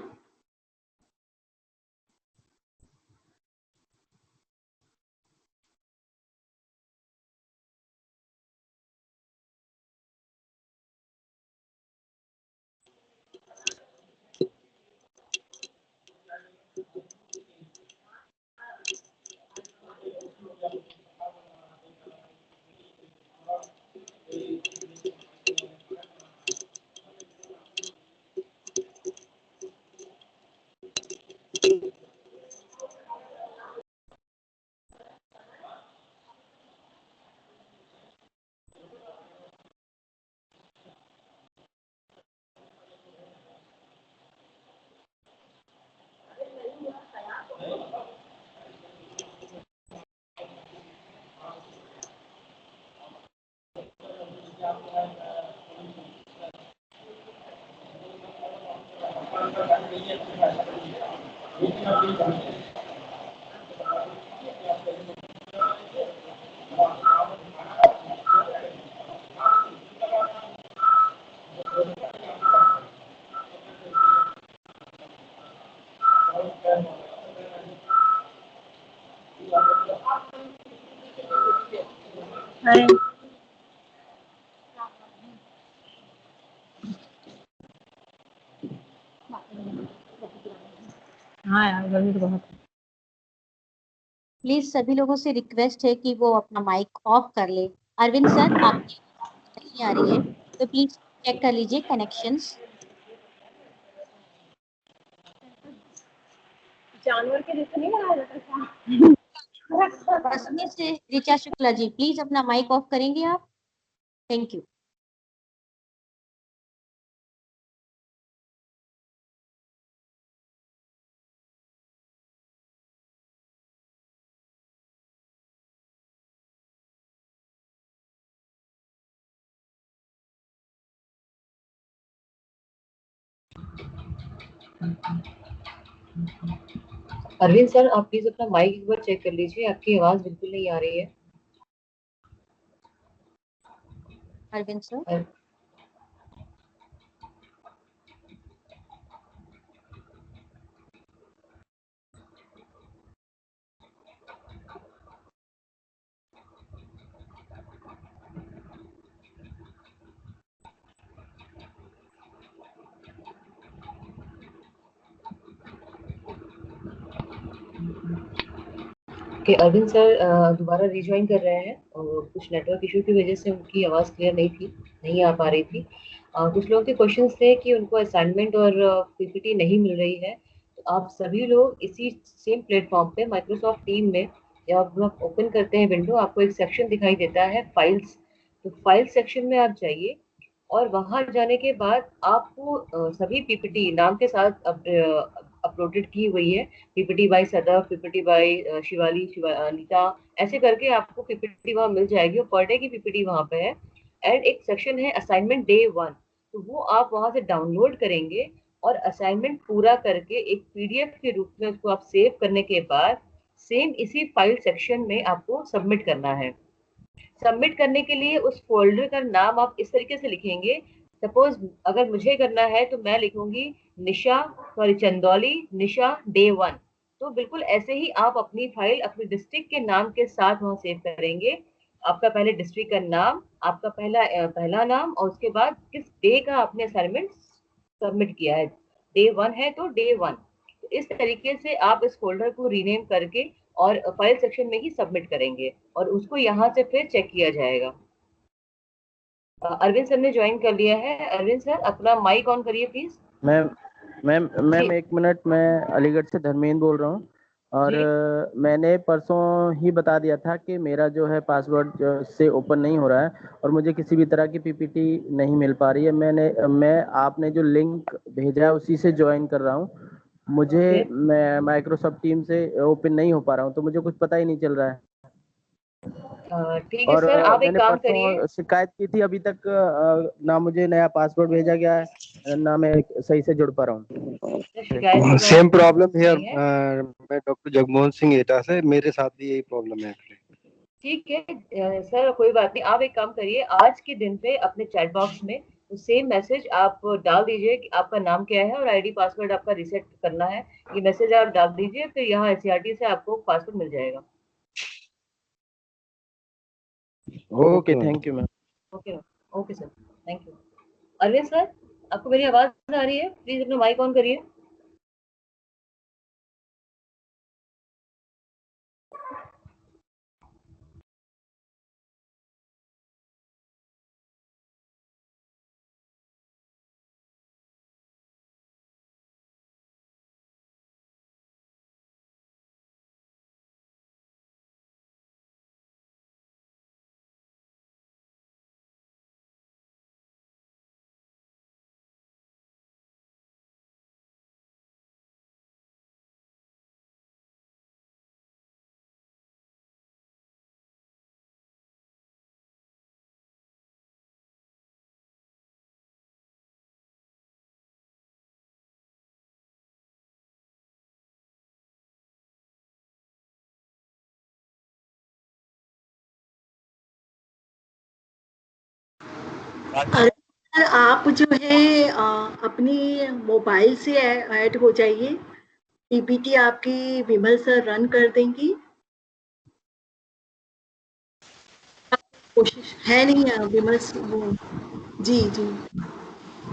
हाँ यार गर्मी तो बहुत। प्लीज सभी लोगों से रिक्वेस्ट है कि वो अपना माइक ऑफ कर ले। अरविंद सर आपकी आवाज नहीं आ रही है तो प्लीज चेक कर लीजिए कनेक्शंस। जानवर के जैसे नहीं बनाया जाता बसने से ऋचा शुक्ला जी प्लीज अपना माइक ऑफ करेंगे आप। Thank you. अरविंद सर, आप प्लीज अपना माइक एक बार चेक कर लीजिए, आपकी आवाज बिल्कुल नहीं आ रही है। अरविंद सर। कि अरविंद सर दोबारा रिज्वाइन कर रहे हैं और कुछ नेटवर्क इशू की वजह से उनकी आवाज़ क्लियर नहीं आ पा रही थी। कुछ लोगों के क्वेश्चंस थे कि उनको असाइनमेंट और पीपीटी नहीं मिल रही है। तो आप सभी लोग इसी सेम प्लेटफॉर्म पे माइक्रोसॉफ्ट टीम में जब आप ओपन करते हैं विंडो, आपको एक सेक्शन दिखाई देता है फाइल्स। तो फाइल सेक्शन में आप जाइए और वहां जाने के बाद आपको सभी पीपीटी नाम के साथ अपलोडेड की हुई है। PPT by Sadaf, PPT by Shivali, Anita, ऐसे करके आपको पीपीटी वहां मिल जाएगी और पर डे की पीपीटी वहां पे है। एंड एक सेक्शन है असाइनमेंट डे 1, तो वो आप वहां से डाउनलोड करेंगे और असाइनमेंट पूरा करके एक पीडीएफ के रूप में उसको आप सेव करने के बाद सेम इसी फाइल सेक्शन में आपको सबमिट करना है। सबमिट करने के लिए उस फोल्डर का नाम आप इस तरीके से लिखेंगे। सपोज अगर मुझे करना है तो मैं लिखूंगी चंदौली निशा डे 1। तो बिल्कुल ऐसे ही आप अपनी फाइल अपने डिस्ट्रिक्ट के नाम के साथ वहां सेव करेंगे। आपका पहले डिस्ट्रिक्ट का नाम, आपका पहला नाम और उसके बाद किस डे का आपने असाइनमेंट सबमिट किया है। डे 1 है तो डे 1। तो इस तरीके से आप इस फोल्डर को रीनेम करके और फाइल सेक्शन में ही सबमिट करेंगे और उसको यहाँ से फिर चेक किया जाएगा। अरविंद सर ने ज्वाइन कर लिया है। अरविंद सर अपना माइक ऑन करिए प्लीज। मैम एक मिनट, मैं अलीगढ़ से धर्मेंद्र बोल रहा हूँ और मैंने परसों ही बता दिया था कि मेरा जो है पासवर्ड से ओपन नहीं हो रहा है और मुझे किसी भी तरह की पीपीटी नहीं मिल पा रही है। मैं आपने जो लिंक भेजा है उसी से ज्वाइन कर रहा हूँ। मुझे मैं माइक्रोसॉफ्ट टीम से ओपन नहीं हो पा रहा हूँ, तो मुझे कुछ पता ही नहीं चल रहा है। ठीक है और सर, आप एक मैंने काम करिए। परसों शिकायत की थी, अभी तक ना मुझे नया पासवर्ड भेजा गया है ना मैं सही से जुड़ पा रहा हूँ। शिकायत सेम प्रॉब्लम हियर। मैं डॉक्टर जगमोहन सिंह एटा से, मेरे साथ भी यही प्रॉब्लम है। ठीक है सर, कोई बात नहीं। आप एक काम करिए, आज के दिन पे अपने चैट बॉक्स में सेम मैसेज आप डाल दीजिए कि आपका नाम क्या है और आईडी पासवर्ड आपका रिसेट करना है। ये मैसेज आप डाल दीजिए, फिर यहाँ एससीईआरटी से आपको पासवर्ड मिल जाएगा। Okay, thank you ma'am. Okay okay sir, thank you. Arvind sir, आपको मेरी आवाज आ रही है? प्लीज अपना माइक ऑन करिए। सर आप जो है अपनी मोबाइल से ऐड हो जाइए। पीपीटी आपकी विमल सर रन कर देंगी। कोशिश है नहीं विमल वो। जी जी,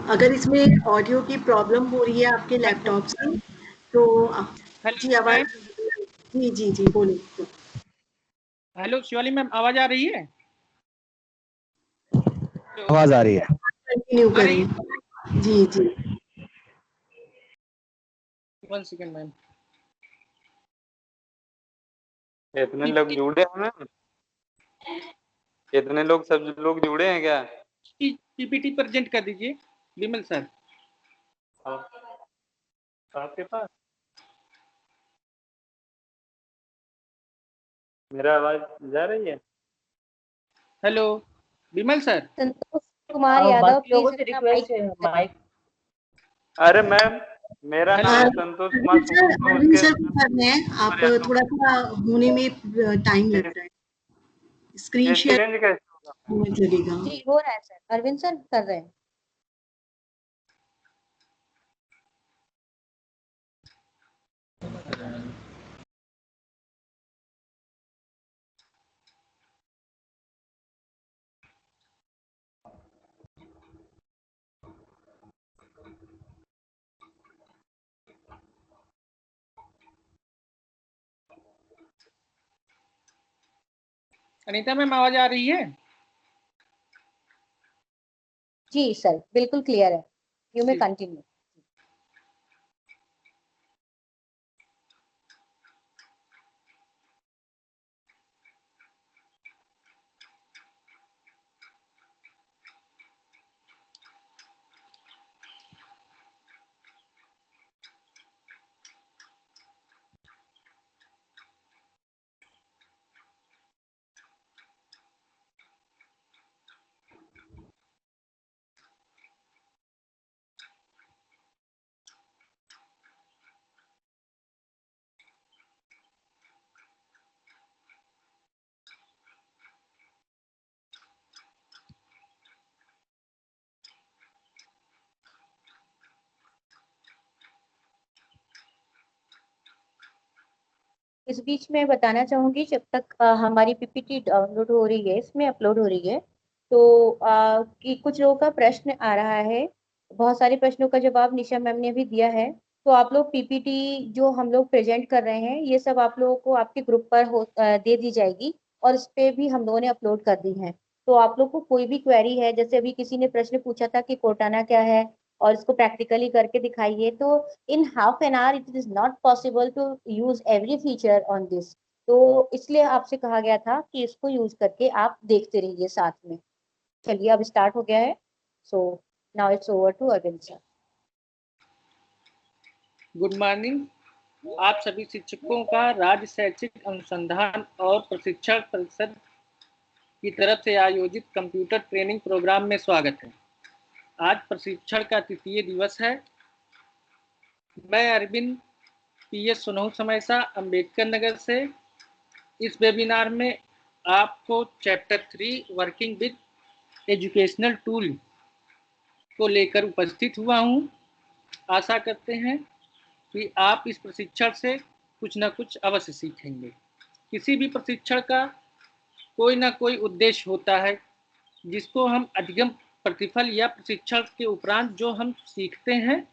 अगर इसमें ऑडियो की प्रॉब्लम हो रही है आपके लैपटॉप से तो जी आवाज। जी जी जी बोलिए। हेलो शिवाली मैम, आवाज आ रही है? आवाज आ रही है। कंटिन्यू करिए। जी जी। 1 सेकंड मैम। इतने लोग जुड़े हैं मैम? इतने लोग, सब लोग जुड़े हैं क्या? पीपीटी प्रेजेंट कर दीजिए विमल सर। आपके पास मेरा आवाज जा रही है? हेलो विमल सर। संतोष कुमार यादव बाकी लोगों प्लीज से अपना रिक्वेस्ट है माइक। अरे मैम, मेरा नाम संतोष कुमार सर सुमन है, अरविंद उसके सर कर रहे हैं आप, थोड़ा सा होने में टाइम लग रहा है। स्क्रीन इसकी शेयर रेंज कैसे होगा? होने लगेगा। जी हो रहा है सर, अरविंद सर कर रहे हैं। अनीता मैम आवाज आ रही है? जी सर बिल्कुल क्लियर है, यू मे कंटिन्यू। इस बीच में बताना चाहूंगी, जब तक हमारी पीपीटी डाउनलोड हो रही है, इसमें अपलोड हो रही है, तो कि कुछ लोगों का प्रश्न आ रहा है, बहुत सारे प्रश्नों का जवाब निशा मैम ने भी दिया है। तो आप लोग पीपीटी जो हम लोग प्रेजेंट कर रहे हैं, ये सब आप लोगों को आपके ग्रुप पर दे दी जाएगी, और इस पे भी हम लोगों ने अपलोड कर दी है। तो आप लोग को कोई भी क्वेरी है, जैसे अभी किसी ने प्रश्न पूछा था कि कोर्टाना क्या है और इसको प्रैक्टिकली करके दिखाइए, तो in half an hour it is not possible to use every feature on this. तो इसलिए आपसे कहा गया था कि इसको यूज करके आप देखते रहिए साथ में। चलिए अब स्टार्ट हो गया है। So now it's over to Arvind sir. Good morning. आप सभी शिक्षकों का राज्य शैक्षिक अनुसंधान और प्रशिक्षण परिषद की तरफ से आयोजित कंप्यूटर ट्रेनिंग प्रोग्राम में स्वागत है। आज प्रशिक्षण का तृतीय दिवस है। मैं अरविंद पीएस सुनहु समैसा अंबेडकर नगर से इस वेबिनार में आपको chapter 3 working with educational tool को लेकर उपस्थित हुआ हूं। आशा करते हैं कि आप इस प्रशिक्षण से कुछ न कुछ अवश्य सीखेंगे। किसी भी प्रशिक्षण का कोई ना कोई उद्देश्य होता है, जिसको हम अधिगम प्रतिफल या प्रशिक्षण के उपरांत जो हम सीखते हैं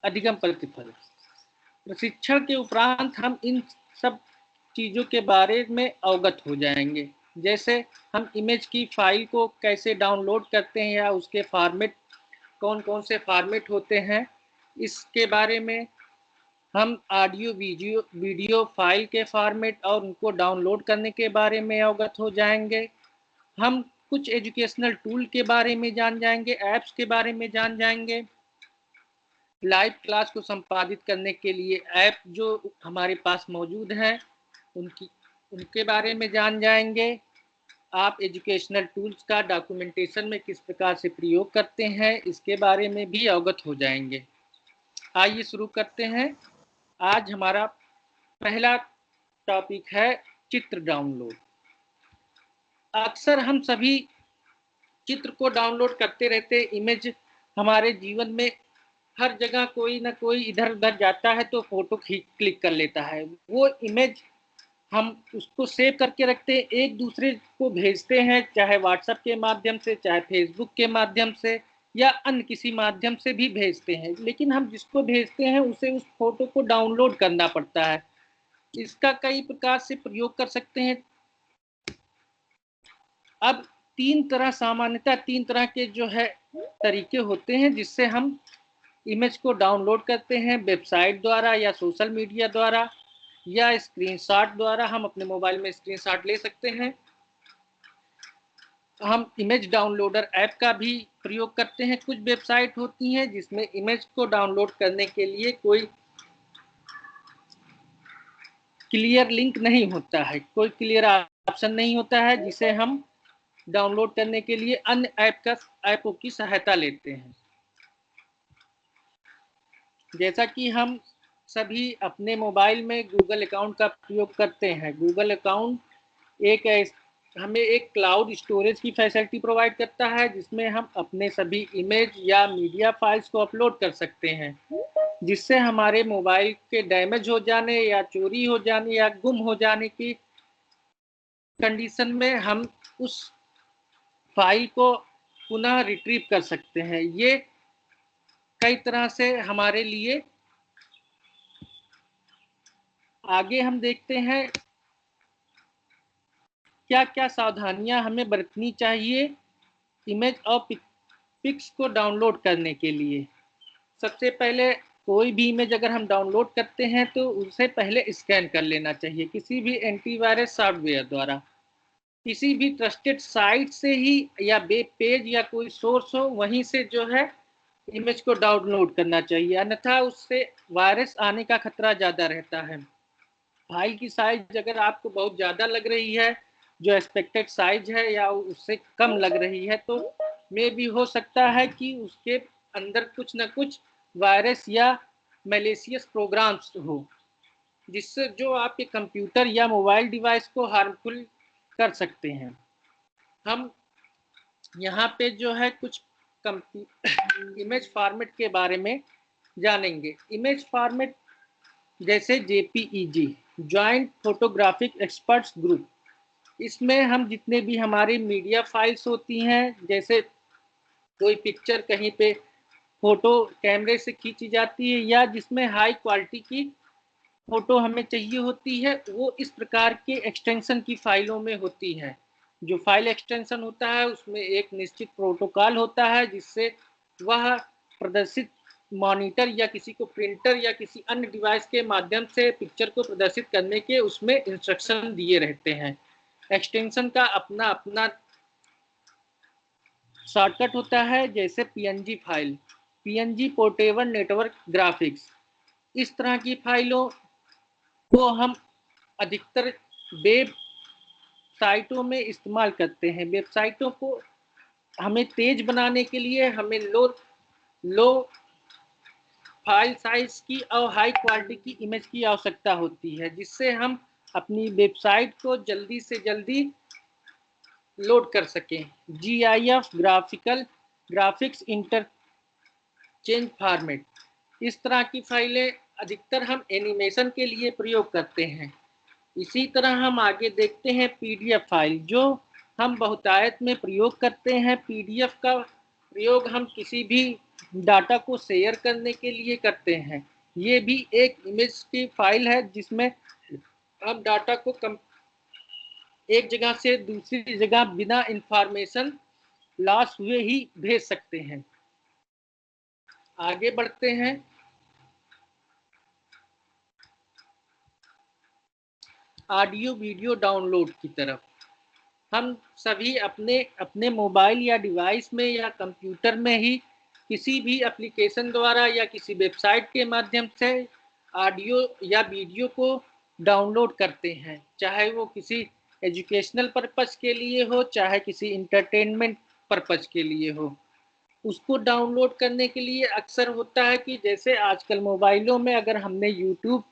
अधिगम प्रतिफल। प्रशिक्षण के उपरांत हम इन सब चीज़ों के बारे में अवगत हो जाएंगे, जैसे हम इमेज की फाइल को कैसे डाउनलोड करते हैं या उसके फॉर्मेट कौन कौन से फॉर्मेट होते हैं, इसके बारे में हम ऑडियो वीडियो फाइल के फॉर्मेट और उनको डाउनलोड करने के बारे में अवगत हो जाएंगे। हम कुछ एजुकेशनल टूल के बारे में जान जाएंगे, ऐप्स के बारे में जान जाएंगे, लाइव क्लास को संपादित करने के लिए ऐप जो हमारे पास मौजूद हैं उनके बारे में जान जाएंगे। आप एजुकेशनल टूल्स का डॉक्यूमेंटेशन में किस प्रकार से प्रयोग करते हैं, इसके बारे में भी अवगत हो जाएंगे। आइए शुरू करते हैं। आज हमारा पहला टॉपिक है चित्र डाउनलोड। अक्सर हम सभी चित्र को डाउनलोड करते रहते। इमेज हमारे जीवन में हर जगह कोई ना कोई इधर उधर जाता है तो फोटो क्लिक कर लेता है। वो इमेज हम उसको सेव करके रखते हैं, एक दूसरे को भेजते हैं, चाहे व्हाट्सएप के माध्यम से, चाहे फेसबुक के माध्यम से या अन्य किसी माध्यम से भी भेजते हैं। लेकिन हम जिसको भेजते हैं उसे उस फोटो को डाउनलोड करना पड़ता है। इसका कई प्रकार से प्रयोग कर सकते हैं। अब सामान्यतः तीन तरह के जो है तरीके होते हैं जिससे हम इमेज को डाउनलोड करते हैं, वेबसाइट द्वारा या सोशल मीडिया द्वारा या स्क्रीनशॉट द्वारा। हम अपने मोबाइल में स्क्रीनशॉट ले सकते हैं। हम इमेज डाउनलोडर ऐप का भी प्रयोग करते हैं। कुछ वेबसाइट होती हैं जिसमें इमेज को डाउनलोड करने के लिए कोई क्लियर लिंक नहीं होता है, कोई क्लियर ऑप्शन नहीं होता है, जिसे हम डाउनलोड करने के लिए अन्य ऐपों की सहायता लेते हैं। जैसा कि हम सभी अपने मोबाइल में गूगल अकाउंट का प्रयोग करते हैं। गूगल अकाउंट हमें एक क्लाउड स्टोरेज की फैसिलिटी प्रोवाइड करता है, जिसमें हम अपने सभी इमेज या मीडिया फाइल्स को अपलोड कर सकते हैं, जिससे हमारे मोबाइल के डैमेज हो जाने या चोरी हो जाने या गुम हो जाने की कंडीशन में हम उस फाइल को पुनः रिट्रीव कर सकते हैं। ये कई तरह से हमारे लिए आगे हम देखते हैं क्या क्या सावधानियां हमें बरतनी चाहिए इमेज और पिक्स को डाउनलोड करने के लिए। सबसे पहले कोई भी इमेज अगर हम डाउनलोड करते हैं तो उसे पहले स्कैन कर लेना चाहिए किसी भी एंटीवायरस सॉफ्टवेयर द्वारा। किसी भी ट्रस्टेड साइट से ही या वेब पेज या कोई सोर्स हो वहीं से जो है इमेज को डाउनलोड करना चाहिए, अन्यथा उससे वायरस आने का खतरा ज़्यादा रहता है। फाइल की साइज अगर आपको बहुत ज़्यादा लग रही है, जो एक्सपेक्टेड साइज है या उससे कम लग रही है, तो मे भी हो सकता है कि उसके अंदर कुछ ना कुछ वायरस या मैलिशियस प्रोग्राम्स हो, जिससे जो आपके कंप्यूटर या मोबाइल डिवाइस को हार्मफुल कर सकते हैं। हम यहाँ पे जो है कुछ इमेज फॉर्मेट के बारे में जानेंगे। इमेज फॉर्मेट जैसे JPEG, joint photographic experts group, इसमें हम जितने भी हमारी मीडिया फाइल्स होती हैं, जैसे कोई पिक्चर कहीं पे फोटो कैमरे से खींची जाती है या जिसमें हाई क्वालिटी की फोटो हमें चाहिए होती है, वो इस प्रकार के एक्सटेंशन की फाइलों में होती है। जो फाइल एक्सटेंशन होता है उसमें एक निश्चित प्रोटोकॉल होता है जिससे वह प्रदर्शित मॉनिटर या किसी को प्रिंटर या किसी अन्य डिवाइस के माध्यम से पिक्चर को प्रदर्शित करने के उसमें इंस्ट्रक्शन दिए रहते हैं। एक्सटेंशन का अपना अपना शॉर्टकट होता है, जैसे PNG file, PNG portable network graphics. इस तरह की फाइलों को हम अधिकतर वेब साइटों में इस्तेमाल करते हैं। वेबसाइटों को हमें तेज बनाने के लिए हमें लो फाइल साइज की और हाई क्वालिटी की इमेज की आवश्यकता होती है, जिससे हम अपनी वेबसाइट को जल्दी से जल्दी लोड कर सकें। GIF ग्राफिक्स इंटरचेंज फॉर्मेट, इस तरह की फाइलें अधिकतर हम एनिमेशन के लिए प्रयोग करते हैं। इसी तरह हम आगे देखते हैं PDF फाइल, जो हम बहुतायत में प्रयोग करते हैं। PDF का प्रयोग हम किसी भी डाटा को शेयर करने के लिए करते हैं। ये भी एक इमेज की फाइल है जिसमें हम डाटा को एक जगह से दूसरी जगह बिना इंफॉर्मेशन लॉस हुए ही भेज सकते हैं। आगे बढ़ते हैं। ऑडियो वीडियो डाउनलोड की तरफ। हम सभी अपने मोबाइल या डिवाइस में या कंप्यूटर में ही किसी भी एप्लीकेशन द्वारा या किसी वेबसाइट के माध्यम से ऑडियो या वीडियो को डाउनलोड करते हैं, चाहे वो किसी एजुकेशनल पर्पस के लिए हो, चाहे किसी इंटरटेनमेंट पर्पस के लिए हो। उसको डाउनलोड करने के लिए अक्सर होता है कि जैसे आजकल मोबाइलों में अगर हमने यूट्यूब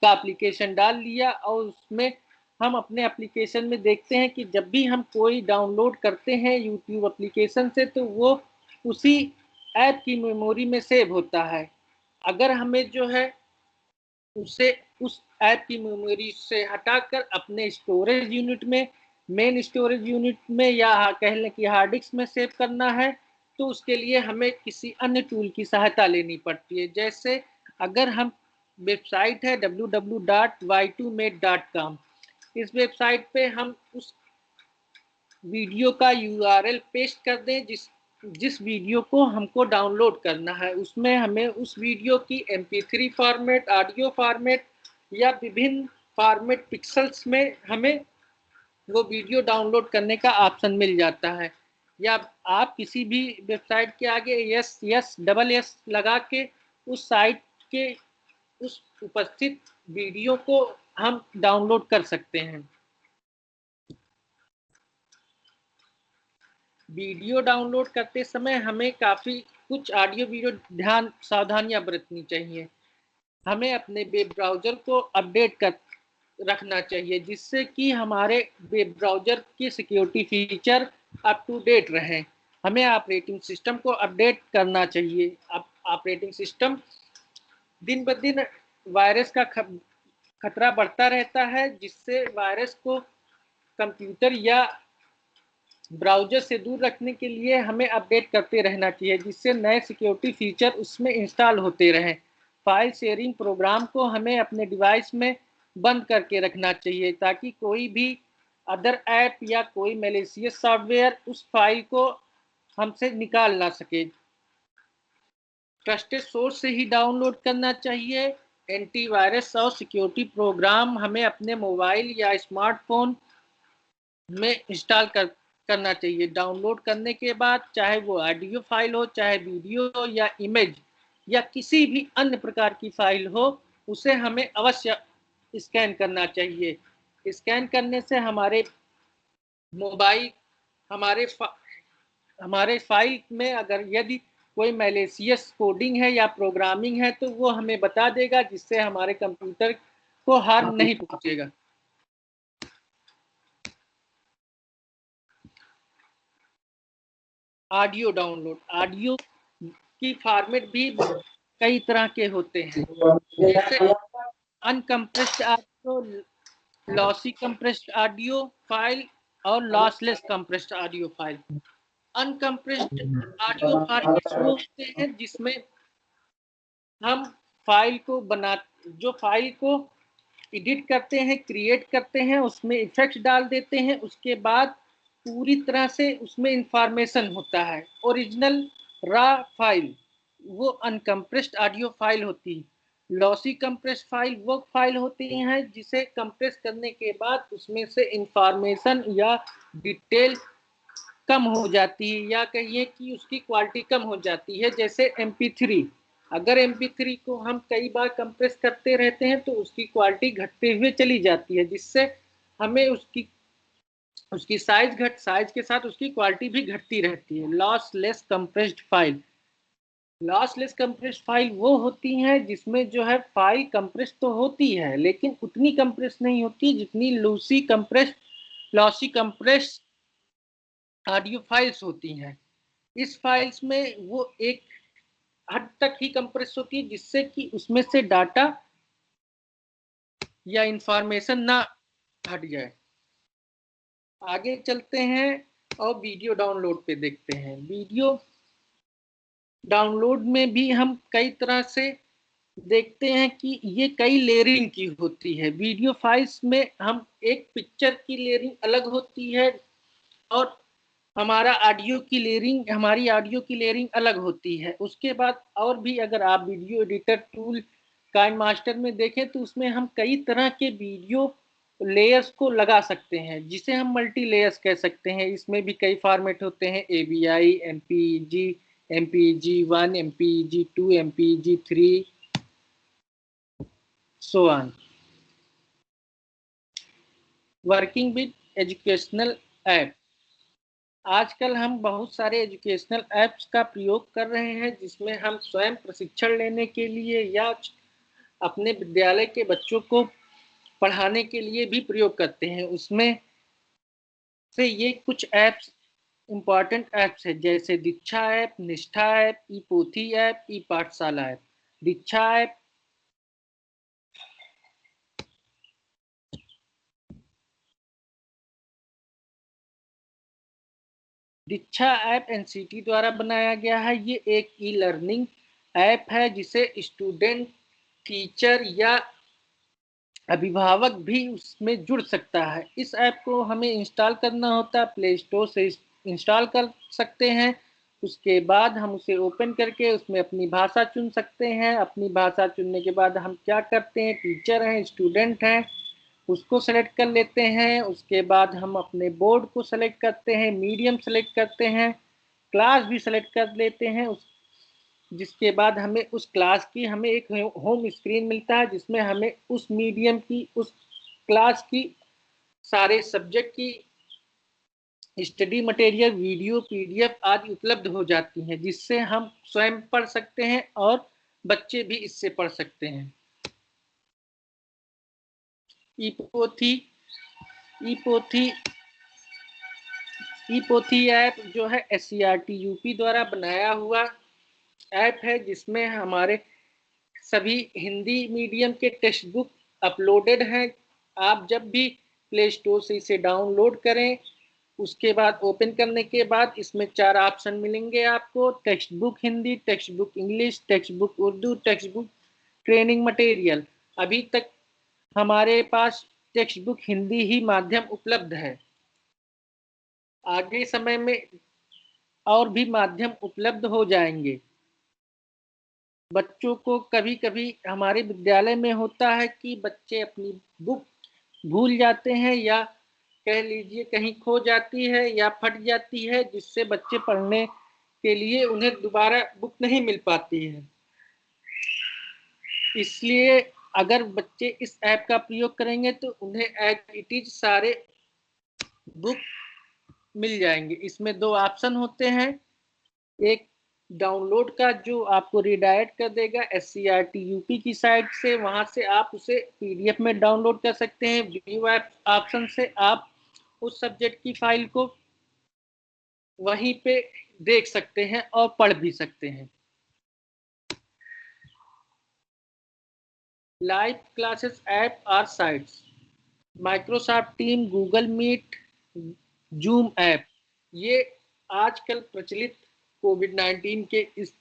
का एप्लीकेशन डाल लिया और उसमें हम अपने एप्लीकेशन में देखते हैं कि जब भी हम कोई डाउनलोड करते हैं यूट्यूब एप्लीकेशन से, तो वो उसी ऐप की मेमोरी में सेव होता है। अगर हमें जो है उसे उस ऐप की मेमोरी से हटाकर अपने स्टोरेज यूनिट में, मेन स्टोरेज यूनिट में या कह लें कि हार्ड डिस्क में सेव करना है, तो उसके लिए हमें किसी अन्य टूल की सहायता लेनी पड़ती है। जैसे अगर हम वेबसाइट है www.y2mate.com, इस वेबसाइट पे हम उस वीडियो का URL पेस्ट कर दें जिस वीडियो को हमको डाउनलोड करना है। उसमें हमें उस वीडियो की MP3 फॉर्मेट, ऑडियो फॉर्मेट या विभिन्न फॉर्मेट पिक्सल्स में हमें वो वीडियो डाउनलोड करने का ऑप्शन मिल जाता है। या आप किसी भी वेबसाइट के आगे SS लगा के उस साइट के उस उपस्थित वीडियो को हम डाउनलोड कर सकते हैं। वीडियो डाउनलोड करते समय हमें काफ़ी कुछ ऑडियो वीडियो सावधानियां बरतनी चाहिए। हमें अपने वेब ब्राउज़र को अपडेट कर रखना चाहिए, जिससे कि हमारे वेब ब्राउज़र की security feature up to date रहें। हमें ऑपरेटिंग सिस्टम को अपडेट करना चाहिए। अब ऑपरेटिंग सिस्टम दिन ब दिन वायरस का खतरा बढ़ता रहता है, जिससे वायरस को कंप्यूटर या ब्राउज़र से दूर रखने के लिए हमें अपडेट करते रहना चाहिए, जिससे नए सिक्योरिटी फीचर उसमें इंस्टॉल होते रहें। फाइल शेयरिंग प्रोग्राम को हमें अपने डिवाइस में बंद करके रखना चाहिए, ताकि कोई भी अदर ऐप या कोई मैलिशियस सॉफ्टवेयर उस फाइल को हमसे निकाल ना सके। ट्रस्टेड सोर्स से ही डाउनलोड करना चाहिए। एंटीवायरस और सिक्योरिटी प्रोग्राम हमें अपने मोबाइल या स्मार्टफोन में इंस्टॉल करना चाहिए। डाउनलोड करने के बाद चाहे वो ऑडियो फाइल हो, चाहे वीडियो हो या इमेज या किसी भी अन्य प्रकार की फाइल हो, उसे हमें अवश्य स्कैन करना चाहिए। स्कैन करने से हमारे मोबाइल हमारे फाइल में अगर यदि कोई मैलिशियस कोडिंग है या प्रोग्रामिंग है, तो वो हमें बता देगा, जिससे हमारे कंप्यूटर को हार्म नहीं पहुंचेगा। Audio download. ऑडियो की फॉर्मेट भी कई तरह के होते हैं, जैसे uncompressed audio, lossy compressed audio file और lossless compressed audio file. Uncompressed audio formats वो होते हैं जिसमें हम फाइल को जो फाइल को एडिट करते हैं, क्रिएट करते हैं, उसमें इफेक्ट डाल देते हैं, उसके बाद पूरी तरह से उसमें इंफॉर्मेशन होता है। ओरिजिनल रॉ फाइल वो अनकम्प्रेस्ड ऑडियो फाइल होती है। लॉसी कंप्रेस्ड फाइल वो फाइल होती है जिसे कंप्रेस करने के बाद उसमें से इंफॉर्मेशन या डिटेल कम हो जाती है, या कहिए कि उसकी क्वालिटी कम हो जाती है। जैसे MP3, अगर MP3 को हम कई बार कंप्रेस करते रहते हैं तो उसकी क्वालिटी घटते हुए चली जाती है, जिससे हमें उसकी साइज के साथ उसकी क्वालिटी भी घटती रहती है। Lossless compressed file, lossless compressed file वो होती है जिसमें जो है फाइल कंप्रेस तो होती है लेकिन उतनी कंप्रेस नहीं होती जितनी लॉसी कंप्रेस ऑडियो फाइल्स होती हैं। इस फाइल्स में वो एक हद तक ही कंप्रेस होती है जिससे कि उसमें से डाटा या इंफॉर्मेशन ना हट जाए। आगे चलते हैं और वीडियो डाउनलोड पे देखते हैं। वीडियो डाउनलोड में भी हम कई तरह से देखते हैं कि ये कई लेयरिंग की होती है। वीडियो फाइल्स में हम एक पिक्चर की लेयरिंग अलग होती है और हमारी ऑडियो की लेयरिंग अलग होती है। उसके बाद और भी अगर आप वीडियो एडिटर टूल काइनमास्टर में देखें तो उसमें हम कई तरह के वीडियो लेयर्स को लगा सकते हैं, जिसे हम मल्टी लेयर्स कह सकते हैं। इसमें भी कई फॉर्मेट होते हैं, AVI, MPEG, MPEG-1, MPEG-2, MPEG-3, so on। Working with educational app, आजकल हम बहुत सारे एजुकेशनल ऐप्स का प्रयोग कर रहे हैं जिसमें हम स्वयं प्रशिक्षण लेने के लिए या अपने विद्यालय के बच्चों को पढ़ाने के लिए भी प्रयोग करते हैं। उसमें से ये कुछ ऐप्स इम्पॉर्टेंट ऐप्स है, जैसे दीक्षा ऐप, निष्ठा ऐप, ई पोथी ऐप, ई पाठशाला ऐप। दीक्षा ऐप दीक्षा ऐप NCT द्वारा बनाया गया है। ये एक ई-लर्निंग ऐप है जिसे स्टूडेंट, टीचर या अभिभावक भी उसमें जुड़ सकता है। इस ऐप को हमें इंस्टॉल करना होता है, प्ले स्टोर से इंस्टॉल कर सकते हैं। उसके बाद हम उसे ओपन करके उसमें अपनी भाषा चुन सकते हैं। अपनी भाषा चुनने के बाद हम क्या करते हैं, टीचर हैं, स्टूडेंट हैं, उसको सेलेक्ट कर लेते हैं। उसके बाद हम अपने बोर्ड को सेलेक्ट करते हैं, मीडियम सेलेक्ट करते हैं, क्लास भी सेलेक्ट कर लेते हैं। जिसके बाद हमें उस क्लास की एक होम स्क्रीन मिलता है जिसमें हमें उस मीडियम की, उस क्लास की सारे सब्जेक्ट की स्टडी मटेरियल, वीडियो, PDF आदि उपलब्ध हो जाती हैं, जिससे हम स्वयं पढ़ सकते हैं और बच्चे भी इससे पढ़ सकते हैं। ई पोथी ऐप जो है SCRT-UP द्वारा बनाया हुआ ऐप है, जिसमें हमारे सभी हिंदी मीडियम के टेक्स्ट बुक अपलोडेड हैं। आप जब भी प्ले स्टोर से इसे डाउनलोड करें, उसके बाद ओपन करने के बाद इसमें 4 ऑप्शन मिलेंगे आपको, text book Hindi, text book English, text book Urdu, text book training material. अभी तक हमारे पास टेक्स्ट बुक हिंदी ही माध्यम उपलब्ध है। आगे समय में और भी माध्यम उपलब्ध हो जाएंगे। बच्चों को कभी कभी हमारे विद्यालय में होता है कि बच्चे अपनी बुक भूल जाते हैं, या कह लीजिए कहीं खो जाती है या फट जाती है, जिससे बच्चे पढ़ने के लिए उन्हें दोबारा बुक नहीं मिल पाती है। इसलिए अगर बच्चे इस ऐप का प्रयोग करेंगे तो उन्हें एज इट इज सारे बुक मिल जाएंगे। इसमें 2 ऑप्शन होते हैं, एक डाउनलोड का जो आपको रिडायरेक्ट कर देगा SCRT-UP की साइट से, वहां से आप उसे PDF में डाउनलोड कर सकते हैं। व्यू ऐप ऑप्शन से आप उस सब्जेक्ट की फाइल को वहीं पे देख सकते हैं और पढ़ भी सकते हैं। लाइव क्लासेस ऐप और sites, Microsoft Team, Google Meet, Zoom app, ये आजकल प्रचलित कोविड-19 के इस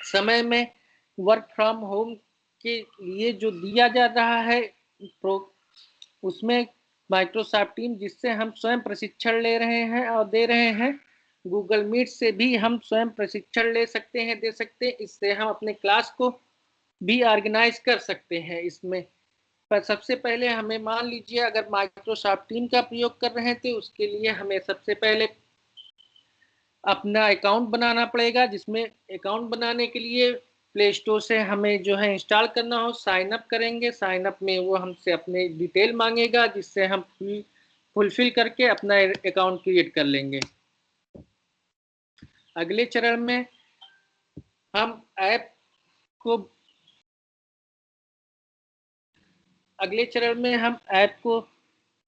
समय में वर्क फ्रॉम होम के लिए जो दिया जा रहा है उसमें माइक्रोसॉफ्ट टीम, जिससे हम स्वयं प्रशिक्षण ले रहे हैं और दे रहे हैं। गूगल मीट से भी हम स्वयं प्रशिक्षण ले सकते हैं, दे सकते हैं। इससे हम अपने क्लास को भी ऑर्गेनाइज कर सकते हैं। इसमें पर सबसे पहले हमें, मान लीजिए अगर माइक्रोसॉफ्ट टीम का प्रयोग कर रहे हैं तो उसके लिए हमें सबसे पहले अपना अकाउंट बनाना पड़ेगा, जिसमें अकाउंट बनाने के लिए प्ले स्टोर से हमें जो है इंस्टॉल करना हो। साइन अप करेंगे, साइन अप में वो हमसे अपने डिटेल मांगेगा, जिससे हम फुलफिल करके अपना अकाउंट क्रिएट कर लेंगे। अगले चरण में हम ऐप को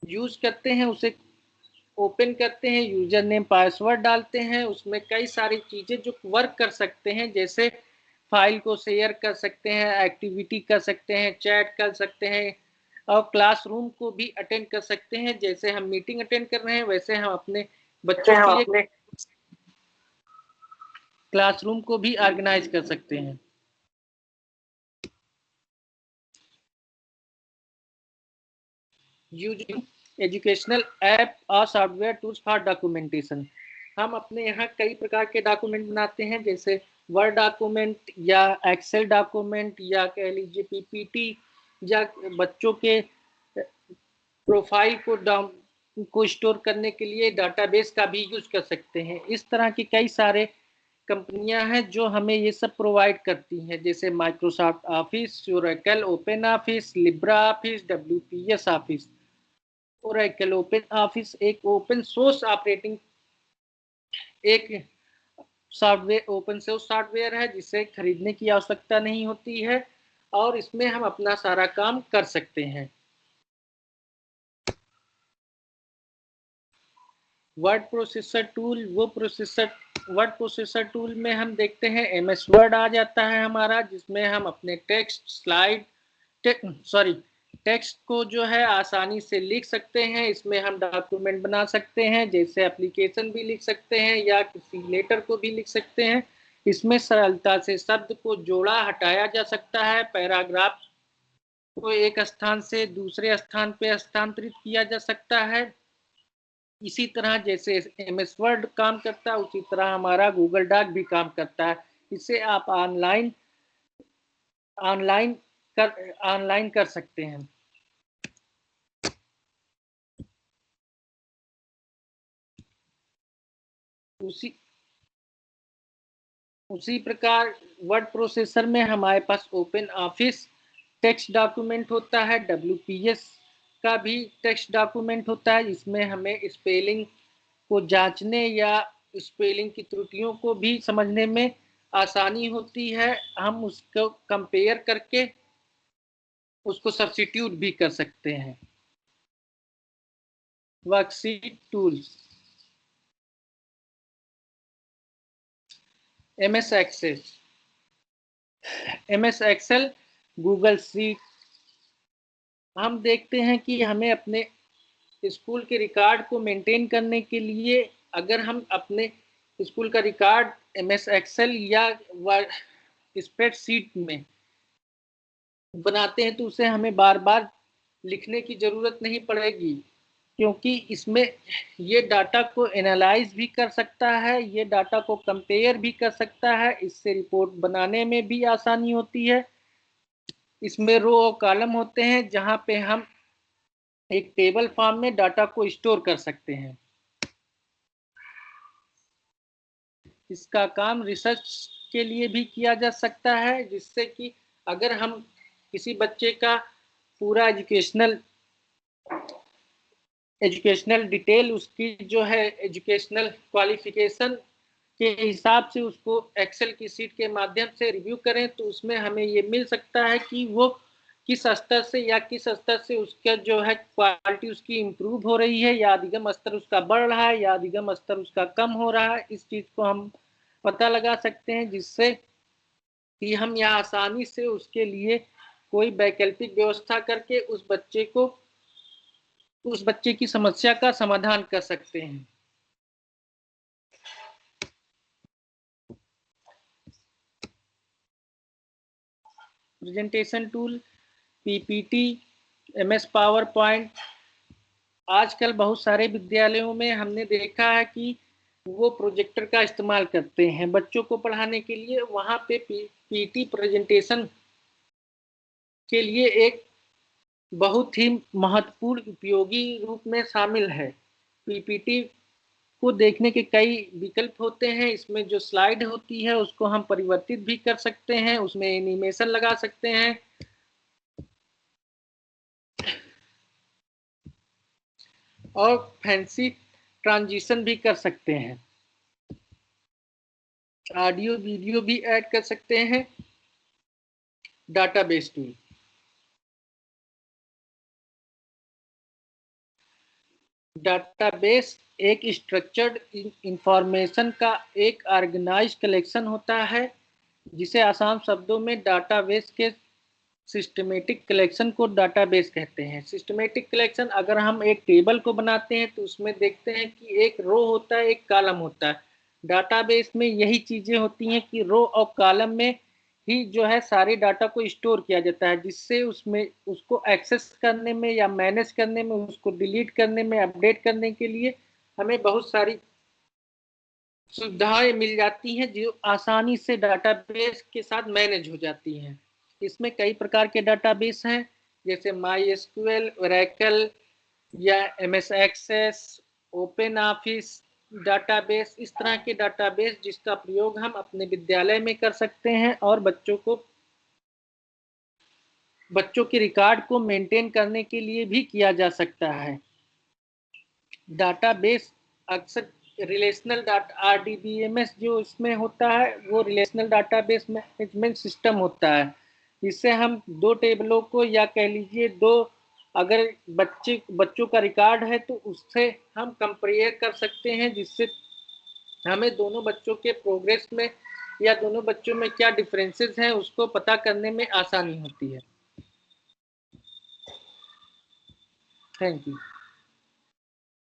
यूज करते हैं, उसे ओपन करते हैं, यूजर नेम पासवर्ड डालते हैं। उसमें कई सारी चीजें जो वर्क कर सकते हैं, जैसे फाइल को शेयर कर सकते हैं, एक्टिविटी कर सकते हैं, चैट कर सकते हैं और क्लासरूम को भी अटेंड कर सकते हैं। जैसे हम मीटिंग अटेंड कर रहे हैं, वैसे हम अपने बच्चों के लिए क्लासरूम को भी ऑर्गेनाइज कर सकते हैं। यूजिंग एजुकेशनल ऐप और सॉफ्टवेयर टूल्स फॉर डॉक्यूमेंटेशन, हम अपने यहाँ कई प्रकार के डॉक्यूमेंट बनाते हैं, जैसे वर्ड डॉक्यूमेंट या एक्सेल डॉक्यूमेंट या कह लीजिए पीपीटी, या बच्चों के प्रोफाइल को स्टोर करने के लिए डाटाबेस का भी यूज कर सकते हैं। इस तरह की कई सारे कंपनियां हैं जो हमें ये सब प्रोवाइड करती हैं, जैसे Microsoft office, Oracle open office, Libra office, WPS office. Oracle open office एक ओपन सोर्स ऑपरेटिंग एक सॉफ्टवेयर, ओपन सोर्स सॉफ्टवेयर है, जिसे खरीदने की आवश्यकता नहीं होती है और इसमें हम अपना सारा काम कर सकते हैं। Word processor tool, word processor tool में हम देखते हैं MS वर्ड आ जाता है हमारा, जिसमें हम अपने टेक्स्ट को जो है आसानी से लिख सकते हैं। इसमें हम डॉक्यूमेंट बना सकते हैं, जैसे एप्लीकेशन भी लिख सकते हैं या किसी लेटर को भी लिख सकते हैं। इसमें सरलता से शब्द को जोड़ा हटाया जा सकता है, पैराग्राफ को एक स्थान से दूसरे स्थान पे स्थानांतरित किया जा सकता है। इसी तरह जैसे MS वर्ड काम करता है, उसी तरह हमारा गूगल डॉक भी काम करता है। इसे आप ऑनलाइन कर सकते हैं। उसी प्रकार वर्ड प्रोसेसर में हमारे पास ओपन ऑफिस टेक्स्ट डॉक्यूमेंट होता है, WPS का भी टेक्स्ट डॉक्यूमेंट होता है, जिसमें हमें स्पेलिंग को जांचने या स्पेलिंग की त्रुटियों को भी समझने में आसानी होती है। हम उसको कंपेयर करके उसको सब्स्टिट्यूट भी कर सकते हैं। Worksheet tools, MS Excel, Google sheet. हम देखते हैं कि हमें अपने स्कूल के रिकॉर्ड को मेंटेन करने के लिए, अगर हम अपने स्कूल का रिकॉर्ड MS एक्सेल या स्प्रेडशीट में बनाते हैं तो उसे हमें बार बार लिखने की ज़रूरत नहीं पड़ेगी, क्योंकि इसमें ये डाटा को एनालाइज भी कर सकता है, ये डाटा को कंपेयर भी कर सकता है। इससे रिपोर्ट बनाने में भी आसानी होती है। इसमें रो और कॉलम होते हैं, जहाँ पे हम एक टेबल फॉर्म में डाटा को स्टोर कर सकते हैं। इसका काम रिसर्च के लिए भी किया जा सकता है, जिससे कि अगर हम किसी बच्चे का पूरा एजुकेशनल डिटेल, उसकी जो है एजुकेशनल क्वालिफिकेशन के हिसाब से उसको एक्सेल की शीट के माध्यम से रिव्यू करें, तो उसमें हमें ये मिल सकता है कि वो किस स्तर से या किस स्तर से उसका जो है क्वालिटी उसकी इम्प्रूव हो रही है, या अधिगम स्तर उसका बढ़ रहा है या अधिगम स्तर उसका कम हो रहा है। इस चीज को हम पता लगा सकते हैं, जिससे कि हम यहाँ आसानी से उसके लिए कोई वैकल्पिक व्यवस्था करके उस बच्चे की समस्या का समाधान कर सकते हैं। Presentation tool, PPT, MS power point. आजकल बहुत सारे विद्यालयों में हमने देखा है कि वो प्रोजेक्टर का इस्तेमाल करते हैं बच्चों को पढ़ाने के लिए। वहाँ पे पीपीटी प्रेजेंटेशन के लिए एक बहुत ही महत्वपूर्ण उपयोगी रूप में शामिल है। पीपीटी को देखने के कई विकल्प होते हैं। इसमें जो स्लाइड होती है उसको हम परिवर्तित भी कर सकते हैं, उसमें एनिमेशन लगा सकते हैं और फैंसी ट्रांजिशन भी कर सकते हैं। ऑडियो वीडियो भी ऐड कर सकते हैं। डाटाबेस टूल, डाटाबेस एक स्ट्रक्चर्ड इंफॉर्मेशन का एक ऑर्गेनाइज कलेक्शन होता है, जिसे आसान शब्दों में डाटाबेस के सिस्टमेटिक कलेक्शन को डाटाबेस कहते हैं। सिस्टमेटिक कलेक्शन, अगर हम एक टेबल को बनाते हैं तो उसमें देखते हैं कि एक रो होता है, एक कॉलम होता है। डाटाबेस में यही चीजें होती हैं कि रो और कॉलम में ही जो है सारे डाटा को स्टोर किया जाता है, जिससे उसमें उसको एक्सेस करने में या मैनेज करने में, उसको डिलीट करने में, अपडेट करने के लिए हमें बहुत सारी सुविधाएं मिल जाती हैं जो आसानी से डाटाबेस के साथ मैनेज हो जाती हैं। इसमें कई प्रकार के डाटाबेस हैं, जैसे MySQL, Oracle या MS Access, open office database. इस तरह के डाटाबेस जिसका प्रयोग हम अपने विद्यालय में कर सकते हैं और बच्चों के रिकॉर्ड को मेंटेन करने के लिए भी किया जा सकता है। डाटाबेस अक्सर रिलेशनल डाटा RDBMS जो इसमें होता है वो रिलेशनल डाटाबेस मैनेजमेंट सिस्टम होता है, जिससे हम दो टेबलों को या कह लीजिए दो, अगर बच्चों का रिकॉर्ड है तो उससे हम कंपेयर कर सकते हैं, जिससे हमें दोनों बच्चों के प्रोग्रेस में या दोनों बच्चों में क्या डिफरेंसेस हैं उसको पता करने में आसानी होती है। Thank you.